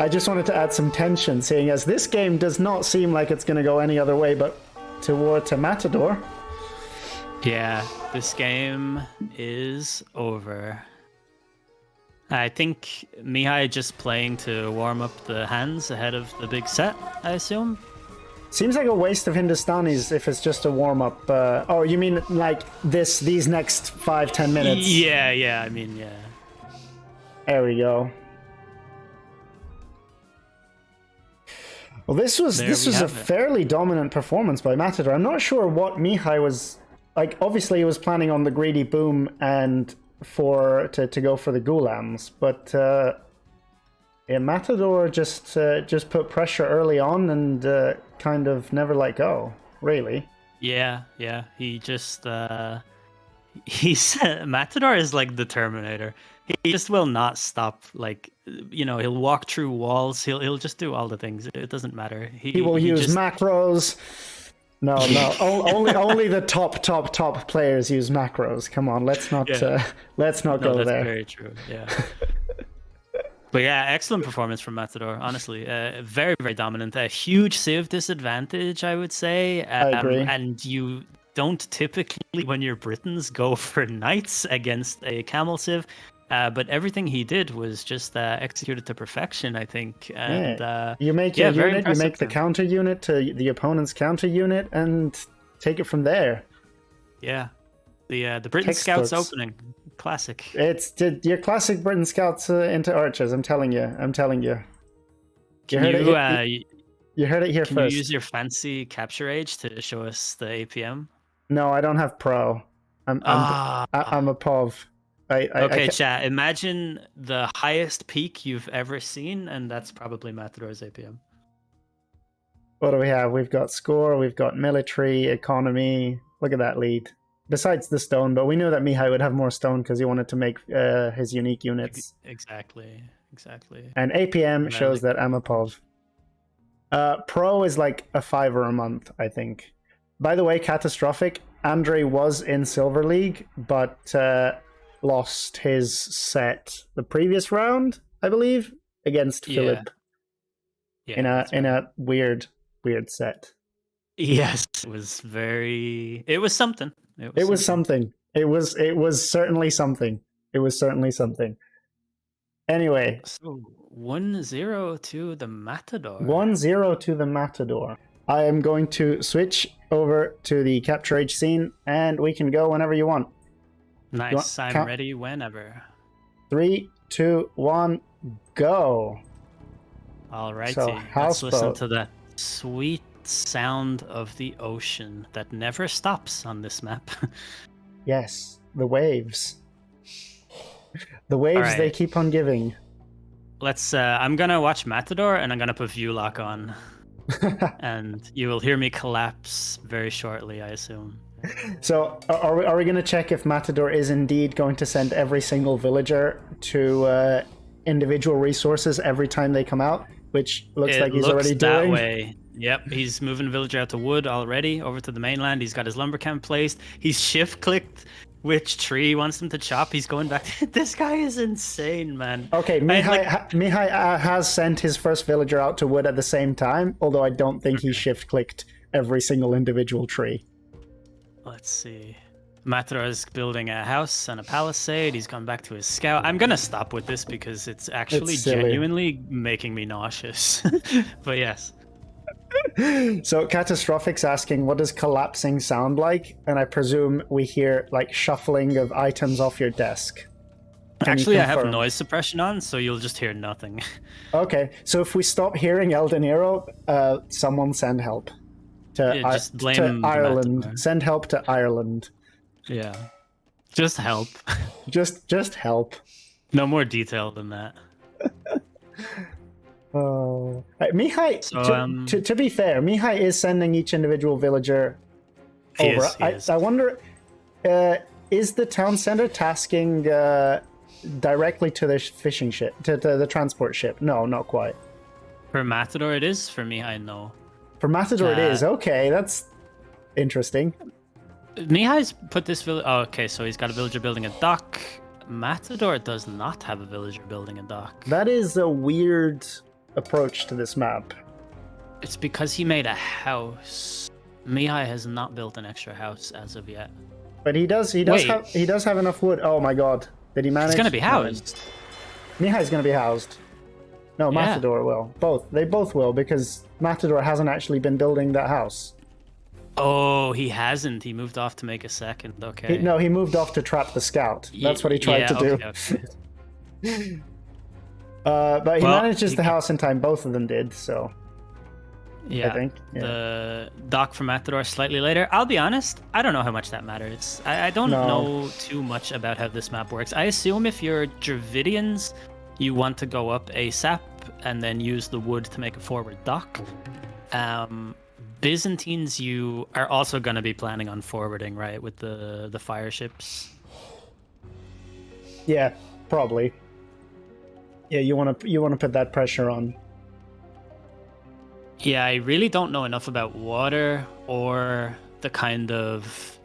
I just wanted to add some tension, seeing as this game does not seem like it's going to go any other way but to Matador. Yeah, this game is over. I think Mihai just playing to warm up the hands ahead of the big set, I assume. Seems like a waste of Hindustanis if it's just a warm-up. Oh, you mean like these next 5-10 minutes? Yeah, I mean, yeah. There we go. Well, this was a fairly dominant performance by Matador. I'm not sure what Mihai was like. Obviously, he was planning on the greedy boom and to go for the Ghulams, but yeah, Matador just put pressure early on and kind of never let go. Really. Yeah. He just Matador is like the Terminator. He just will not stop. Like, you know, he'll walk through walls. He'll just do all the things. It doesn't matter. He will use macros. No. only the top players use macros. Come on, let's not go there. That's very true. Yeah. But yeah, excellent performance from Matador. Honestly, very dominant. A huge Civ disadvantage, I would say. I agree. And you don't typically, when you're Britons, go for knights against a camel Civ. But everything he did was just executed to perfection, I think. And you make your unit, you make the counter unit to the opponent's counter unit, and take it from there. Yeah, the Britain Scouts opening, classic. It's your classic Britain Scouts into archers. I'm telling you. You heard it here first. Can you use your fancy capture age to show us the APM? No, I don't have pro. I'm a POV. Okay, chat. Imagine the highest peak you've ever seen, and that's probably Matador's APM. What do we have? We've got score, we've got military, economy. Look at that lead. Besides the stone, but we knew that Mihai would have more stone because he wanted to make his unique units. Exactly. And APM shows that I'm a POV. Pro is like a $5 a month, I think. By the way, catastrophic. Andre was in Silver League, but lost his set the previous round, I believe, against Philip. Yeah, in a weird set. Yes, it was something. It was something. It was certainly something. Anyway, so 1-0 to the Matador. 1-0 to the Matador. I am going to switch over to the capture age scene, and we can go whenever you want. Nice, I'm ready whenever. 3, 2, 1, go. Alrighty, so, let's listen to that sweet sound of the ocean that never stops on this map. Yes, the waves. The waves, right. They keep on giving. Let's, I'm gonna watch Matador and I'm gonna put view lock on. And you will hear me collapse very shortly, I assume. So, are we going to check if Matador is indeed going to send every single villager to individual resources every time they come out? Which looks like he's already doing. That way. Yep, he's moving villager out to wood already, over to the mainland. He's got his lumber camp placed. He's shift-clicked which tree he wants him to chop. He's going back. This guy is insane, man. Okay, Mihai has sent his first villager out to wood at the same time, although I don't think he shift-clicked every single individual tree. Let's see. Matador is building a house and a palisade. He's gone back to his scout. I'm going to stop with this because it's actually genuinely making me nauseous. But yes. So Catastrophics asking, what does collapsing sound like? And I presume we hear like shuffling of items off your desk. Actually, I have noise suppression on, so you'll just hear nothing. Okay, so if we stop hearing El Dinero, someone send help to Ireland. Send help to Ireland. Yeah, just help. just help. No more detail than that. Oh, Mihai. So, to be fair, Mihai is sending each individual villager over. I wonder, is the town center tasking directly to the fishing ship, to the transport ship? No, not quite. For Matador, it is. For Mihai, no. For Matador, it is. Okay, that's interesting. Mihai's put this village. Oh, okay, so he's got a villager building a dock. Matador does not have a villager building a dock. That is a weird approach to this map. It's because he made a house. Mihai has not built an extra house as of yet. But he does have enough wood. Oh my god. Did he manage? He's gonna be housed. Mihai's gonna be housed. No, Matador will. They both will, because Matador hasn't actually been building that house. Oh, he hasn't. He moved off to make a second. Okay. He moved off to trap the scout. That's what he tried to do. Okay. But he manages the house in time. Both of them did, so... Yeah, I think. Yeah. The dock for Matador slightly later. I'll be honest, I don't know how much that matters. I don't know too much about how this map works. I assume if you're Dravidians, you want to go up ASAP and then use the wood to make a forward dock. Byzantines, you are also going to be planning on forwarding, right, with the fire ships? Yeah, probably. Yeah, you want to put that pressure on. Yeah, I really don't know enough about water or the kind of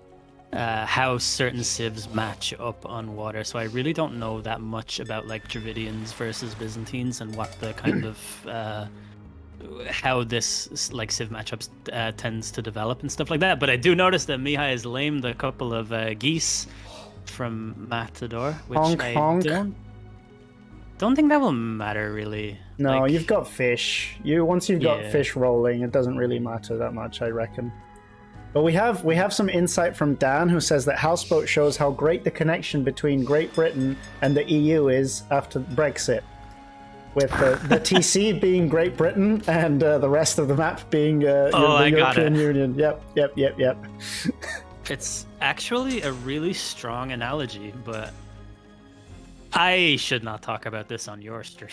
how certain civs match up on water, so I really don't know that much about like Dravidians versus Byzantines and what the kind of how this like civ matchups tends to develop and stuff like that. But I do notice that Mihai has lamed a couple of geese from Matador, which honk. Don't think that will matter really. No, like, you've got fish. Once you've got fish rolling, it doesn't really matter that much, I reckon. But we have some insight from Dan, who says that Houseboat shows how great the connection between Great Britain and the EU is after Brexit, with the TC being Great Britain and the rest of the map being the European Union. Yep. It's actually a really strong analogy, but I should not talk about this on your stream.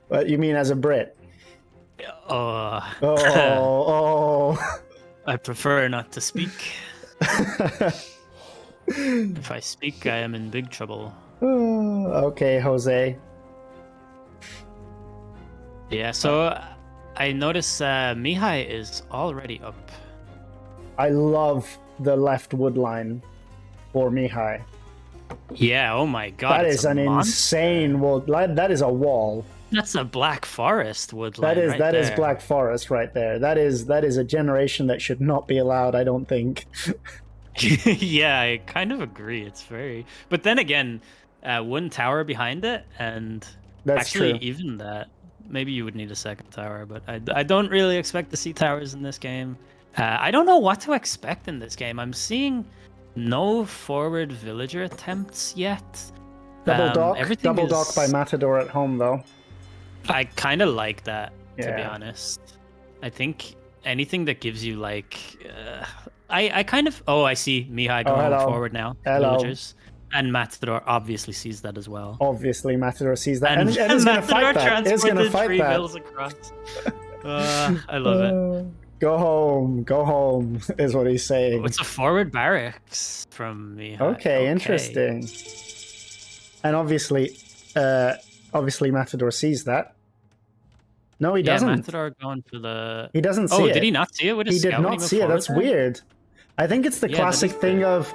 What you mean as a Brit? Oh. I prefer not to speak. If I speak, I am in big trouble. Okay, Jose. Yeah, so I notice Mihai is already up. I love the left wood line for Mihai. Yeah, oh my god. That is an insane wall. That is a wall. That's a Black Forest wood line. That is Black Forest right there. That is a generation that should not be allowed, I don't think. Yeah, I kind of agree. It's very... But then again, one tower behind it, and that's actually true. Even that, maybe you would need a second tower, but I don't really expect to see towers in this game. I don't know what to expect in this game. I'm seeing no forward villager attempts yet. Double dock by Matador at home, though. I kind of like that, to be honest. I think anything that gives you like... I kind of... Oh, I see Mihai going forward now. Villagers. And Matador obviously sees that as well. Obviously, Matador sees that. And is going to fight that. It's going to fight that. I love it. Go home, is what he's saying. Oh, it's a forward barracks from Mihai. Okay, interesting. And obviously Matador sees that. No, he Yeah, doesn't. Matador going for the... He doesn't see Oh, it. did he not see it with his He did scout when not moved see it. forward That's there? weird. I think it's the Yeah, that classic is thing weird. of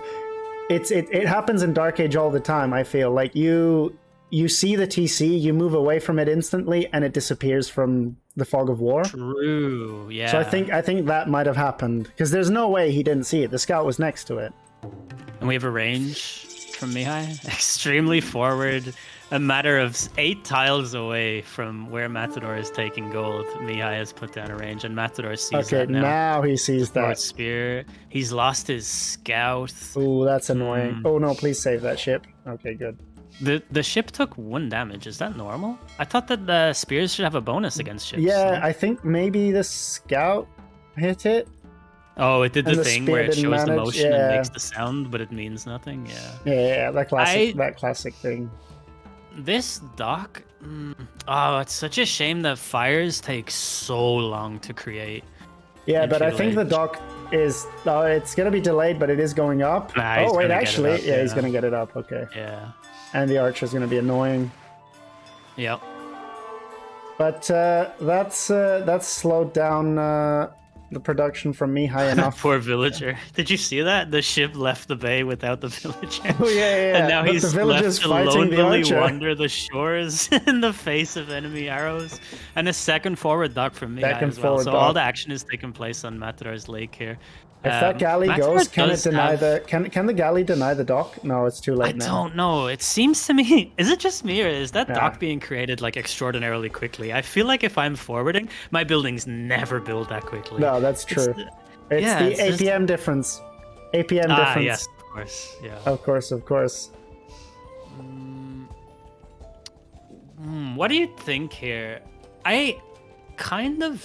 it happens in Dark Age all the time. I feel like you see the TC, you move away from it instantly, and it disappears from the fog of war. True, yeah. So I think that might have happened because there's no way he didn't see it. The scout was next to it. And we have a range from Mihai. Extremely forward. A matter of 8 tiles away from where Matador is taking gold. Mihai has put down a range, and Matador sees Okay, that now. now he sees Forward that. spear. He's lost his scout. Ooh, that's annoying. Oh no, please save that ship. Okay, good. The ship took 1 damage. Is that normal? I thought that the spears should have a bonus against ships. Yeah, no? I think maybe the scout hit it. Oh, it did And the the thing spear where it didn't shows the manage, motion yeah. and makes the sound, but it means nothing. Yeah. Yeah, that classic thing. This dock, oh, it's such a shame that fires take so long to create. Yeah, in but I Feudal think the Age. dock is it's gonna be delayed, but it is going up. Nah, he's oh wait, gonna get it actually, up, yeah, he's yeah. gonna get it up. Okay, Yeah. and the archer's gonna be annoying. Yep. But that's slowed down the production from Mihai enough. Poor villager. Did you see that? The ship left the bay without the villager. Oh yeah. And now But he's the villagers left to fighting the lonely archer. wander the shores in the face of enemy arrows. And a second forward dock from Mihai Second as well. forward So all dock. the action is taking place on Matador's lake here. If that galley Matador goes, can it does deny have- the can the galley deny the dock? No, it's too I late now. don't know. It seems to me, is it just me or is that Yeah. dock being created like extraordinarily quickly? I feel like if I'm forwarding, my buildings never build that quickly. No, that's true. It's yeah, the it's just- APM difference. APM Ah, difference. yes, of course. Yeah. Of course, of course. What do you think here? I kind of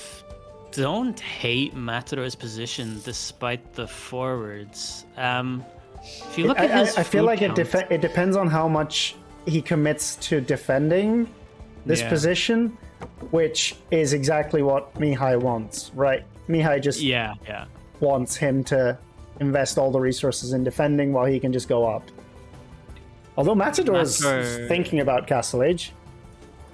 don't hate Matador's position despite the forwards. If you look at his I feel food like count- it depends on how much he commits to defending this Yeah. position, which is exactly what Mihai wants, right? Mihai just Yeah. wants him to invest all the resources in defending while he can just go up. Although Matador is Matador- thinking about Castle Age.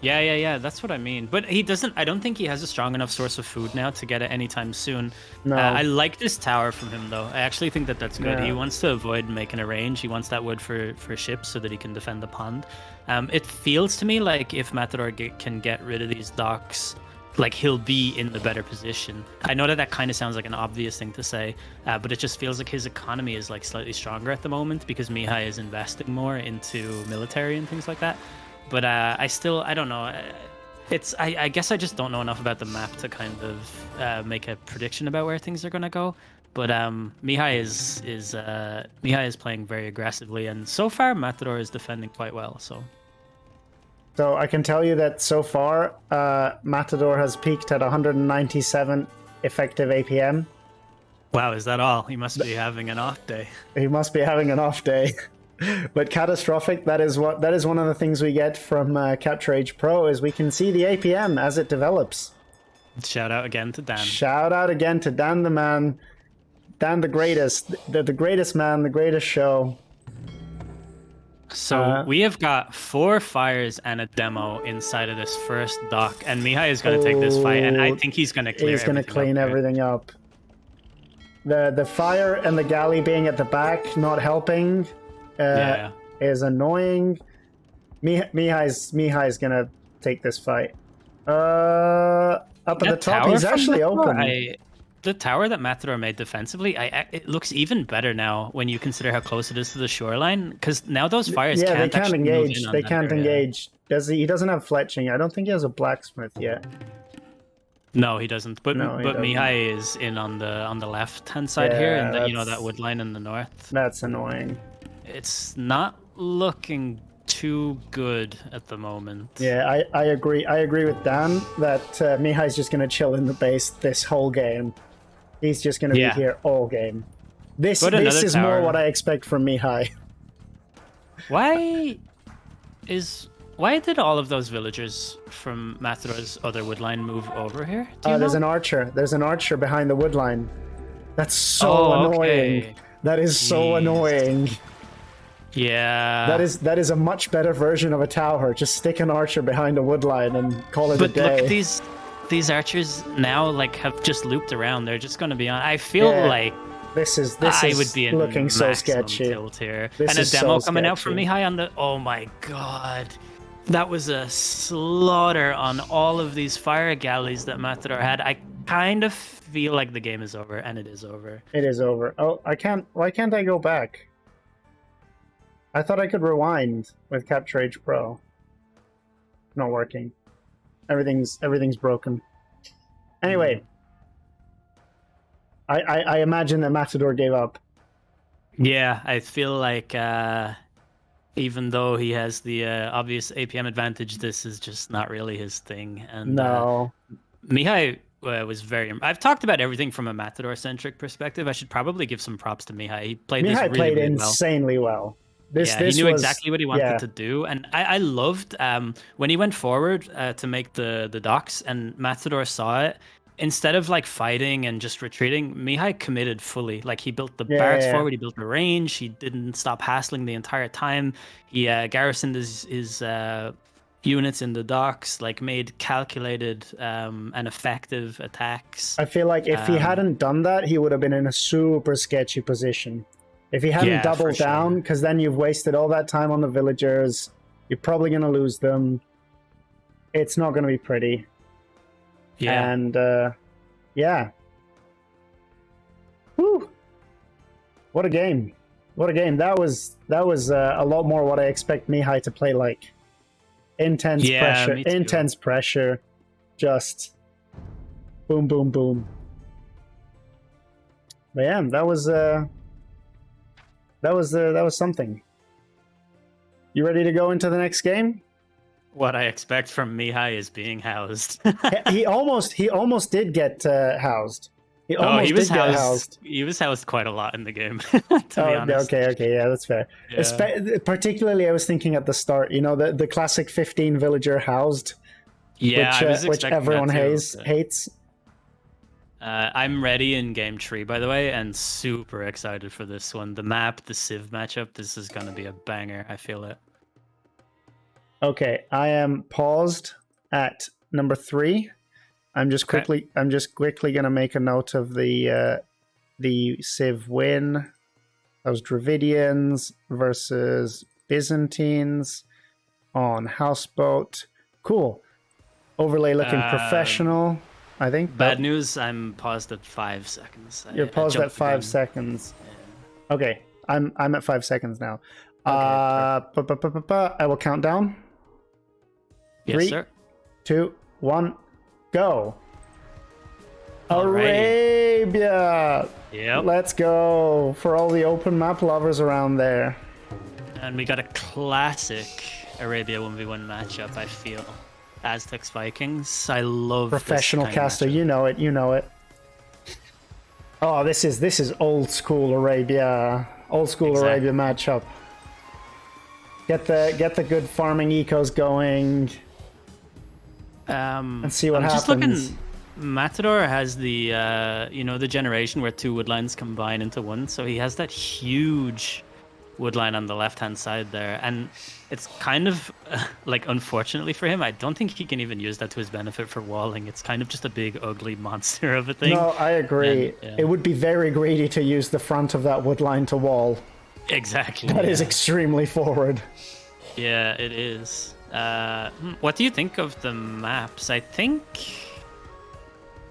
Yeah. That's what I mean. But he doesn't. I don't think he has a strong enough source of food now to get it anytime soon. No. I like this tower from him though. I actually think that that's good. Yeah. He wants to avoid making a range. He wants that wood for ships so that he can defend the pond. It feels to me like if Matador can get rid of these docks, like he'll be in the better position. I know that kind of sounds like an obvious thing to say, but it just feels like his economy is like slightly stronger at the moment because Mihai is investing more into military and things like that. But I don't know. I guess I just don't know enough about the map to kind of make a prediction about where things are going to go. But Mihai is playing very aggressively, and so far Matador is defending quite well. So I can tell you that so far, Matador has peaked at 197 effective APM. Wow, is that all? He must be having an off day. He must be having an off day. But catastrophic, that is one of the things we get from Capture Age Pro is we can see the APM as it develops. Shout out again to Dan. Shout out again to Dan the man. Dan the greatest. The greatest man, the greatest show. So we have got 4 fires and a demo inside of this first dock, and Mihai is going to take this fight, and I think he's going to clear. He's going to clean everything up. The fire and the galley being at the back, not helping, is annoying. Mihai's going to take this fight. Up at the top, he's actually open. The tower that Matador made defensively, it looks even better now when you consider how close it is to the shoreline. Because now those fires they can't can't actually move engage. in on They that can't area. engage. He doesn't have fletching. I don't think he has a blacksmith yet. No, he doesn't. But No, he but doesn't. Mihai is in on the left hand side here, and that wood line in the north. That's annoying. It's not looking too good at the moment. Yeah, I agree. I agree with Dan that Mihai's just going to chill in the base this whole game. He's just going to be here all game. This is tower. more what I expect from Mihai. Why did all of those villagers from Matador's other wood line move over here? Do you There's know? an archer. There's an archer behind the wood line. That's so annoying. Okay. That is so Jeez. annoying. Yeah. That is a much better version of a tower. Just stick an archer behind a wood line and call it a But day. look at these. these archers now like have just looped around. They're just going to be on. I feel like this is would be looking so maximum sketchy. Tilt here. This and a is demo so coming out from sketchy. Mihai on the. Oh my god, that was a slaughter on all of these fire galleys that Matador had. I kind of feel like the game is over, and it is over. It is over. Oh, I can't. Why can't I go back? I thought I could rewind with Capture H Pro. Not working. Everything's broken. Anyway, I imagine that Matador gave up. Yeah, I feel like even though he has the obvious APM advantage, this is just not really his thing. And No. Mihai was very. I've talked about everything from a Matador-centric perspective. I should probably give some props to Mihai. He played this really, played really insanely well. He knew exactly what he wanted to do, and I loved when he went forward to make the docks, and Matador saw it. Instead of like fighting and just retreating, Mihai committed fully. Like he built the barracks forward, he built the range, he didn't stop hassling the entire time. He garrisoned his units in the docks, like made calculated and effective attacks. I feel like if he hadn't done that, he would have been in a super sketchy position. If he hadn't doubled down, because then you've wasted all that time on the villagers, you're probably going to lose them. It's not going to be pretty. Yeah. And, yeah. Whew. What a game. What a game. That was a lot more what I expect Mihai to play like. Intense pressure. Intense pressure. Just boom, boom, boom. But yeah, that was something. You ready to go into the next game? What I expect from Mihai is being housed. he almost did get housed. He was housed. He was housed quite a lot in the game. To be honest. Okay, yeah, that's fair. Yeah. Particularly, I was thinking at the start, the classic 15 villager housed, which everyone hates. I'm ready in game 3, by the way, and super excited for this one. The map, the Civ matchup, this is going to be a banger. I feel it. Okay, I am paused at number 3. I'm just quickly going to make a note of the Civ win. That was Dravidians versus Byzantines on Houseboat. Cool. Overlay looking professional. I think. Bad news, I'm paused at 5 seconds. You're paused at 5 seconds. Yeah. Okay, I'm at 5 seconds now. Okay, I will count down. Yes, 3, sir. 2, 1, go. Arabia! Yep. Let's go for all the open map lovers around there. And we got a classic Arabia 1v1 matchup, I feel. Aztecs Vikings. I love professional this caster. You know it. Oh, this is old school Arabia. Old school Arabia matchup. Get the good farming ecos going. And see what happens. Just looking, Matador has the the generation where 2 woodlines combine into one, so he has that huge woodline on the left-hand side there, and it's kind of like, unfortunately for him, I don't think he can even use that to his benefit for walling. It's kind of just a big ugly monster of a thing. No, I agree. It would be very greedy to use the front of that woodline to wall. Exactly. That is extremely forward. Yeah, it is. What do you think of the maps? I think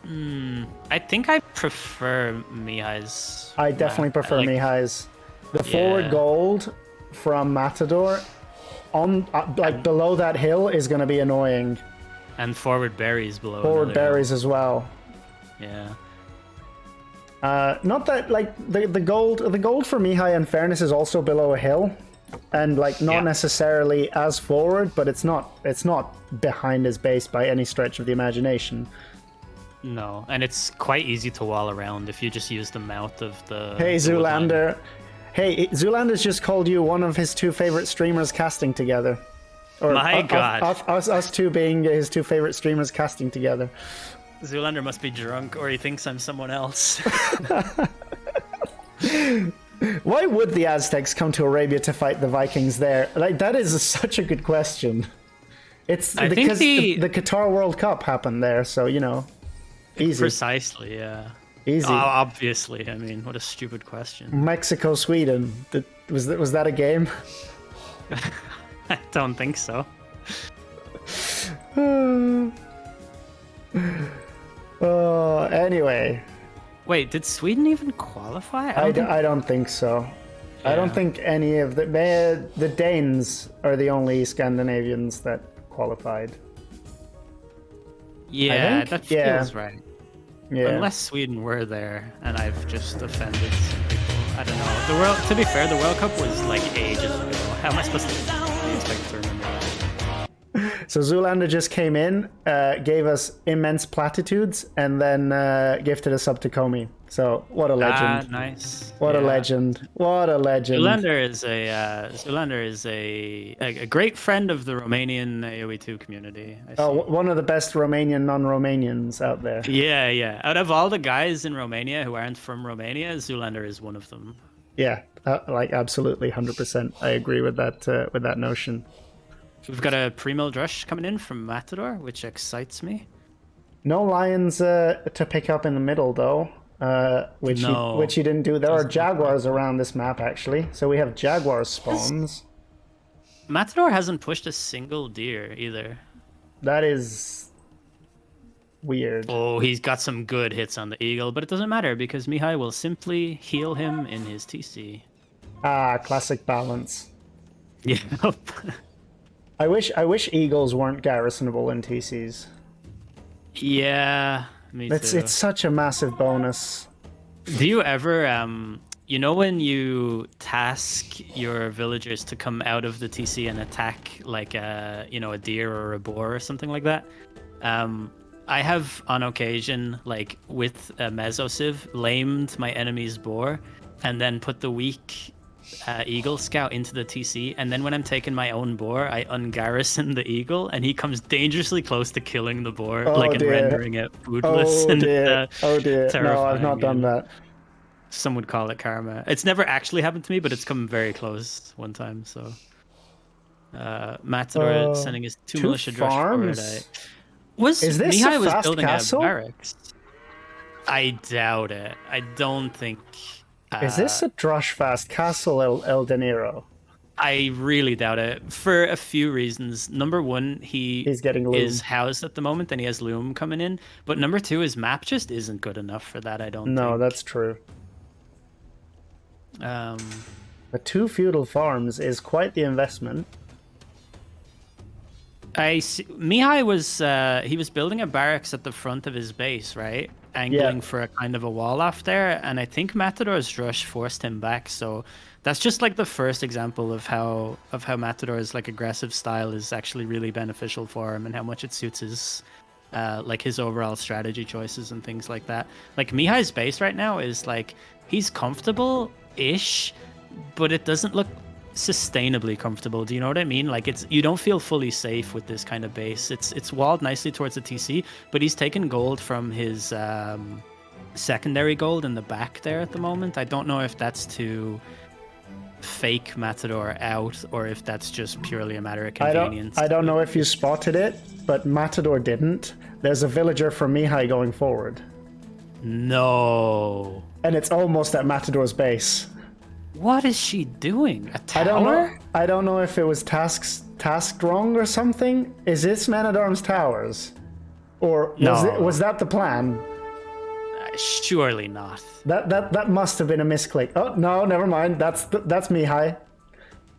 I prefer Mihai's. I definitely prefer Mihai's. The forward gold from Matador on below that hill is going to be annoying. And forward berries below. Forward berries as well. Yeah. Not that the gold for Mihai, in fairness, is also below a hill, and not necessarily as forward, but it's not behind his base by any stretch of the imagination. No, and it's quite easy to wall around if you just use the mouth of the. Hey, Zoolander. Hey, Zoolander's just called you one of his 2 favorite streamers casting together. Or My God. Us 2 being his 2 favorite streamers casting together. Zoolander must be drunk, or he thinks I'm someone else. Why would the Aztecs come to Arabia to fight the Vikings there? That is such a good question. It's I think because the Qatar World Cup happened there, so you know, easy, precisely, yeah. easy. Obviously, I mean, what a stupid question. Mexico, Sweden. Was that a game? I don't think so. Anyway. Wait, did Sweden even qualify? I don't think so. Yeah. I don't think any of the Danes are the only Scandinavians that qualified. Yeah, that feels right. Yeah. Unless Sweden were there, and I've just offended some people. I don't know. To be fair, the World Cup was like ages ago. How am I supposed to expect to remember that? So Zoolander just came in, gave us immense platitudes, and then gifted us up to Comey. So what a legend! Nice. What a legend! What a legend! Zoolander is a great friend of the Romanian AoE2 community. One of the best Romanian non-Romanians out there. Yeah. Out of all the guys in Romania who aren't from Romania, Zoolander is one of them. Yeah, like absolutely, 100%. I agree with that notion. We've got a pre-milled rush coming in from Matador, which excites me. No lions to pick up in the middle though, which he didn't do. There are jaguars around this map actually, so we have jaguar spawns. Matador hasn't pushed a single deer either. That is weird. Oh, he's got some good hits on the eagle, but it doesn't matter because Mihai will simply heal him in his TC. Ah, classic balance. Yep. I wish eagles weren't garrisonable in TCs. Yeah, me too. It's such a massive bonus. Do you ever you know when you task your villagers to come out of the TC and attack like a deer or a boar or something like that? I have on occasion, like with a Mesosiv, lamed my enemy's boar and then put the weak eagle scout into the TC, and then when I'm taking my own boar, I ungarrison the eagle, and he comes dangerously close to killing the boar, and rendering it foodless. Oh dear! No, I've not done that. Some would call it karma. It's never actually happened to me, but it's come very close one time. So, Matador sending his two militia rush forward. Is this Mihai a was fast building castle? a barracks? I doubt it. I don't think. Is this a Drush fast castle, El Dinero? I really doubt it for a few reasons. Number one, he's getting loom. Is housed at the moment and he has loom coming in. But number two, his map just isn't good enough for that, I don't think. No, that's true. The 2 feudal farms is quite the investment. Mihai was building a barracks at the front of his base, right? Angling for a kind of a wall off there, and I think Matador's rush forced him back. So that's just like the first example of how Matador's like aggressive style is actually really beneficial for him and how much it suits his his overall strategy choices and things like that. Like Mihai's base right now is like he's comfortable-ish, but it doesn't look sustainably comfortable. Do you know what I mean? Like you don't feel fully safe with this kind of base. It's walled nicely towards the TC, but he's taken gold from his secondary gold in the back there at the moment. I don't know if that's to fake Matador out or if that's just purely a matter of convenience. I don't know if you spotted it, but Matador didn't. There's a villager from Mihai going forward. No. And it's almost at Matador's base. What is she doing? A tower? I don't know if it was tasked wrong or something. Is this Man-at-Arms towers? Or was that the plan? Surely not. That must have been a misclick. Oh no, never mind. That's Mihai.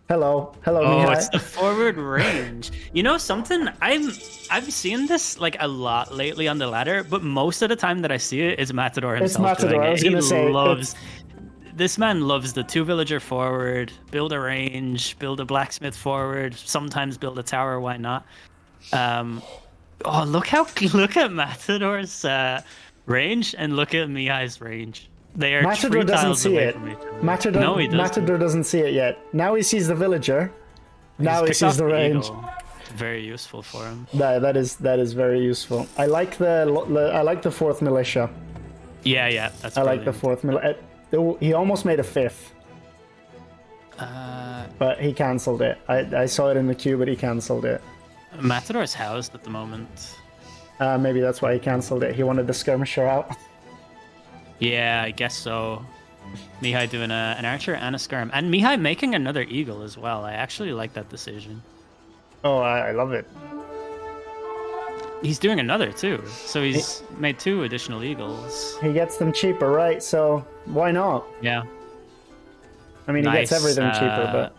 Hello, Mihai. Oh, it's the forward range. You know something? I've seen this like a lot lately on the ladder, but most of the time that I see it, it's Matador himself. It's Matador. I was gonna say. This man loves the 2 villager forward, build a range, build a blacksmith forward, sometimes build a tower, why not? Look at Matador's range and look at Mihai's range. They are Matador doesn't see it. Matador doesn't see it yet. Now he sees the villager. Now he sees the range. Very useful for him. That is very useful. I like the 4th militia. Yeah, that's. I like the 4th militia. He almost made a 5th. But he cancelled it. I saw it in the queue, but he cancelled it. Matador's housed at the moment. Maybe that's why he cancelled it. He wanted the skirmisher out. Yeah, I guess so. Mihai doing an archer and a skirm. And Mihai making another eagle as well. I actually like that decision. Oh, I love it. He's doing another too. So he's made 2 additional eagles. He gets them cheaper, right? So why not? Yeah. I mean, he gets everything cheaper, but...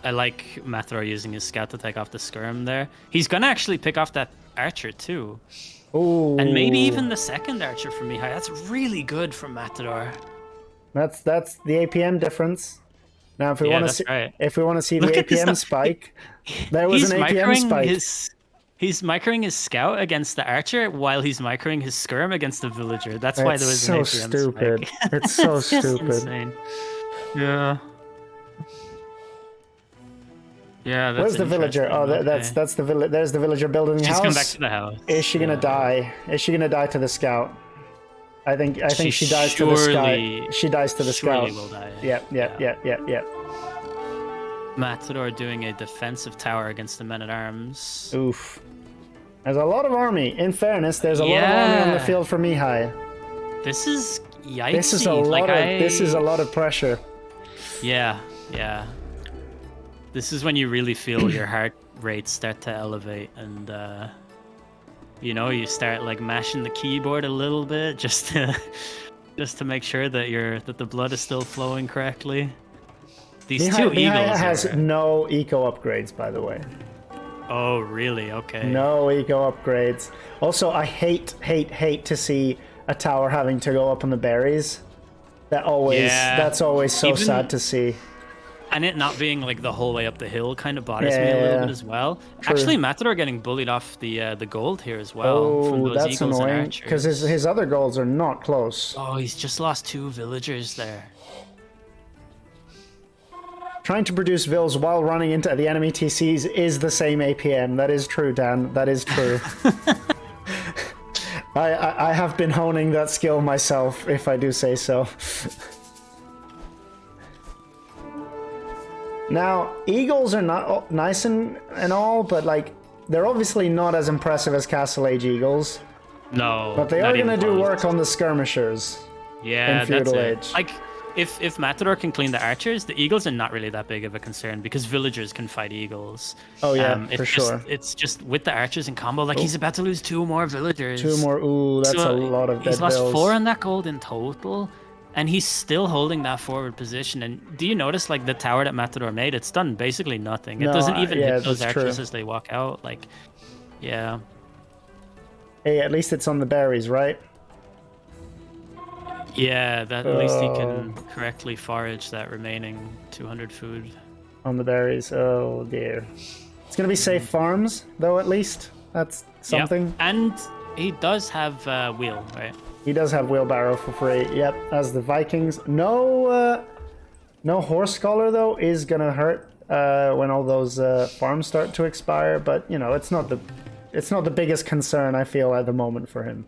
I like Matador using his scout to take off the skirm there. He's gonna actually pick off that archer too. Ooh. And maybe even the second archer for Mihai. That's really good from Matador. That's the APM difference. Now, if we want to see, if we want to see the APM spike, there was an APM spike. He's microing his scout against the archer while he's microing his skirm against the villager. That's why there was an APM stupid. spike. It's so It's just stupid. Insane. Yeah. Yeah, that's Where's the villager? Oh, that's the village. There's the villager building the house. She's come back to the house. Is she gonna die? Is she gonna die to the scout? I think she dies to the scout. She dies to the scout. Will die. Yep. Matador doing a defensive tower against the men-at-arms. Oof. There's a lot of army. In fairness, there's a lot of army on the field for Mihai. This is yikesy. This is a lot of pressure. Yeah. This is when you really feel your heart rate start to elevate, and you start like mashing the keyboard a little bit just to make sure that the blood is still flowing correctly. These two eagles has no eco upgrades, by the way. Oh, really? Okay. No eco upgrades. Also, I hate to see a tower having to go up on the berries. That's always so sad to see. And it not being like the whole way up the hill kind of bothers me a little bit as well. True. Actually, Matador getting bullied off the gold here as well. From those that's eagles annoying. And because his other golds are not close. Oh, he's just lost 2 villagers there. Trying to produce vills while running into the enemy TCs is the same APM. That is true, Dan. That is true. I have been honing that skill myself, if I do say so. Now, eagles are not nice and all, but like they're obviously not as impressive as Castle Age eagles. No. But they are going to do work on the skirmishers. Yeah, in Feudal Age. Like, if Matador can clean the archers, the eagles are not really that big of a concern because villagers can fight eagles. Oh yeah, for sure. It's just with the archers in combo, like he's about to lose 2 more villagers. 2 more. Ooh, that's a lot of dead He's lost bills. 4 on that gold in total. And he's still holding that forward position. And do you notice, like, the tower that Matador made? It's done basically nothing. It doesn't even hit those archers as they walk out. Like, yeah. Hey, at least it's on the berries, right? Yeah, at least he can correctly forage that remaining 200 food. On the berries. Oh, dear. It's going to be safe farms, though, at least. That's something. Yep. And he does have wheel, right? He does have wheelbarrow for free. Yep, as the Vikings. No horse scholar though is gonna hurt when all those farms start to expire. But it's not the biggest concern I feel at the moment for him.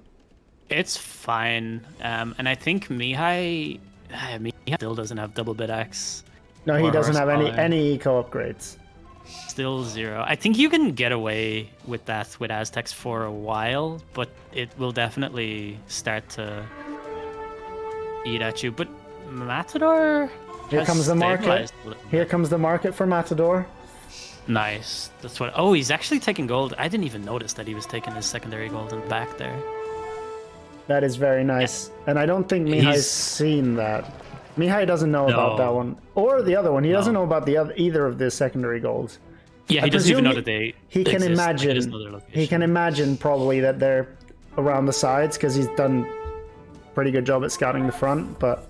It's fine, and I think Mihai still doesn't have double bit axe. No, he doesn't have any eco upgrades. Still 0. I think you can get away with that with Aztecs for a while, but it will definitely start to eat at you. But Matador. Here comes the market. Here comes the market for Matador. Nice. That's what. Oh, he's actually taking gold. I didn't even notice that he was taking his secondary gold in the back there. That is very nice, and I don't think Mihai's seen that. Mihai doesn't know about that one or the other one. He doesn't know about either of the secondary golds. Yeah, he doesn't even know that they. He can exist. imagine. He can imagine probably that they're around the sides because he's done a pretty good job at scouting the front. But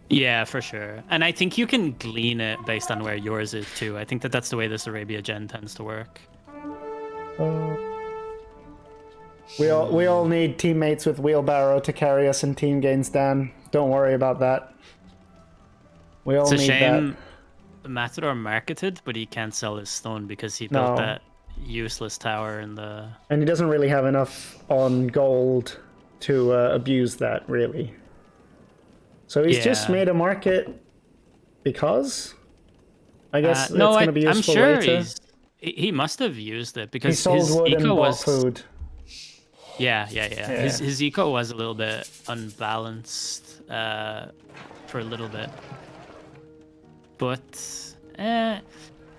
yeah, for sure. And I think you can glean it based on where yours is too. I think that's the way this Arabia gen tends to work. We all need teammates with wheelbarrow to carry us in team gains, Dan. Don't worry about that. We all need that. It's a shame Matador marketed, but he can't sell his stone because he built that useless tower in the... And he doesn't really have enough on gold to abuse that, really. So he's just made a market because? I guess it's going to be useful later. He must have used it He because sold his wood and eco bought was food. yeah. Yeah. His eco was a little bit unbalanced for a little bit, but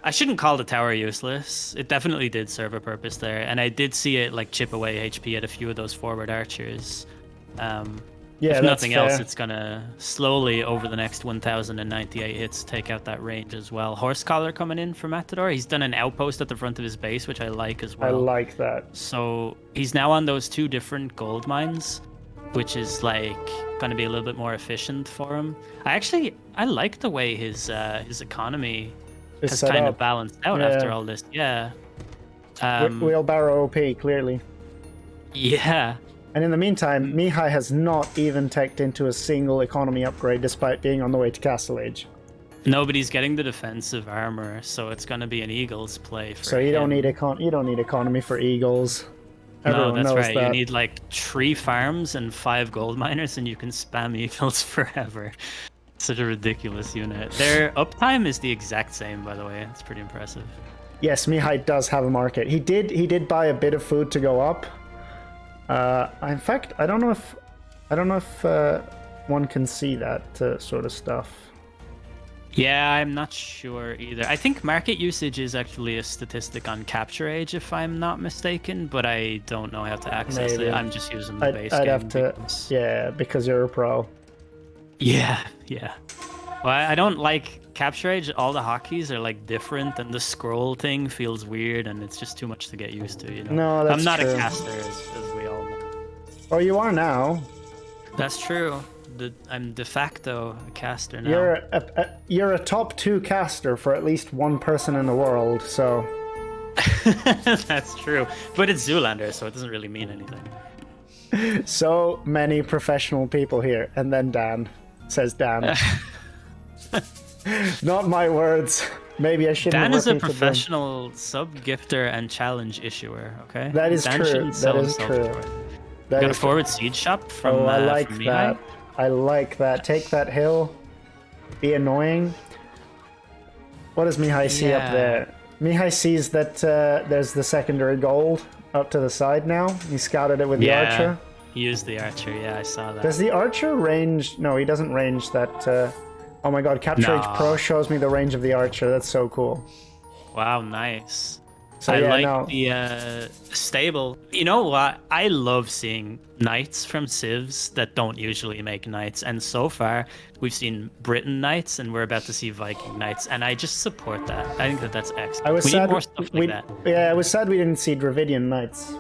I shouldn't call the tower useless. It definitely did serve a purpose there, and I did see it like chip away HP at a few of those forward archers. Yeah, if that's nothing else, fair. it's gonna slowly over the next 1,098 hits take out that range as well. Horse collar coming in for Matador. He's done an outpost at the front of his base, which I like as I well. like that. So he's now on those 2 different gold mines, which is like gonna be a little bit more efficient for him. I like the way his economy It's has set kind up. of balanced out Yeah. after all this. Yeah. Wheelbarrow OP, clearly. Yeah. And in the meantime, Mihai has not even teched into a single economy upgrade despite being on the way to Castle Age. Nobody's getting the defensive armor, so it's gonna be an Eagles play for So you don't him. need economy for Eagles. No, Everyone that's knows right. that. You need like 3 farms and 5 gold miners, and you can spam Eagles forever. Such a ridiculous unit. Their uptime is the exact same, by the way. It's pretty impressive. Yes, Mihai does have a market. He did buy a bit of food to go up. In fact, I don't know if one can see that sort of stuff. Yeah, I'm not sure either. I think market usage is actually a statistic on capture age, if I'm not mistaken, but I don't know how to access Maybe. it. I'm just using the base I'd game. have to, because- yeah, because you're a pro. Yeah. Well, I don't like capture age. All the hotkeys are like different, and the scroll thing feels weird, and it's just too much to get used to. You know. No, that's I'm not true. a caster, as we all know. Oh, you are now. That's true. I'm de facto a caster now. You're a top 2 caster for at least one person in the world. So That's true. But it's Zoolander, so it doesn't really mean anything. so many professional people here, and then Dan says Dan. Not my words. Maybe I shouldn't. Dan have is a repeated them. professional sub-gifter and challenge issuer, okay? That is Dan true. shouldn't sell That is himself true. short. That Got a is- forward siege shop from Oh, I like from that. Mihai. I like that. Take that hill. Be annoying. What does Mihai see up Yeah. there? Mihai sees that there's the secondary gold up to the side now. He scouted it with the archer. He used the archer, yeah, I saw that. Does the archer range? No, he doesn't range that. Oh my god, Capture Age No. Pro shows me the range of the archer. That's so cool. Wow, nice. So I yeah, like no. the stable. You know what? I love seeing knights from civs that don't usually make knights. And so far, we've seen Britain knights, and we're about to see Viking knights. And I just support that. I think that that's excellent. I was we sad. need more stuff like that. Yeah, I was sad we didn't see Dravidian knights.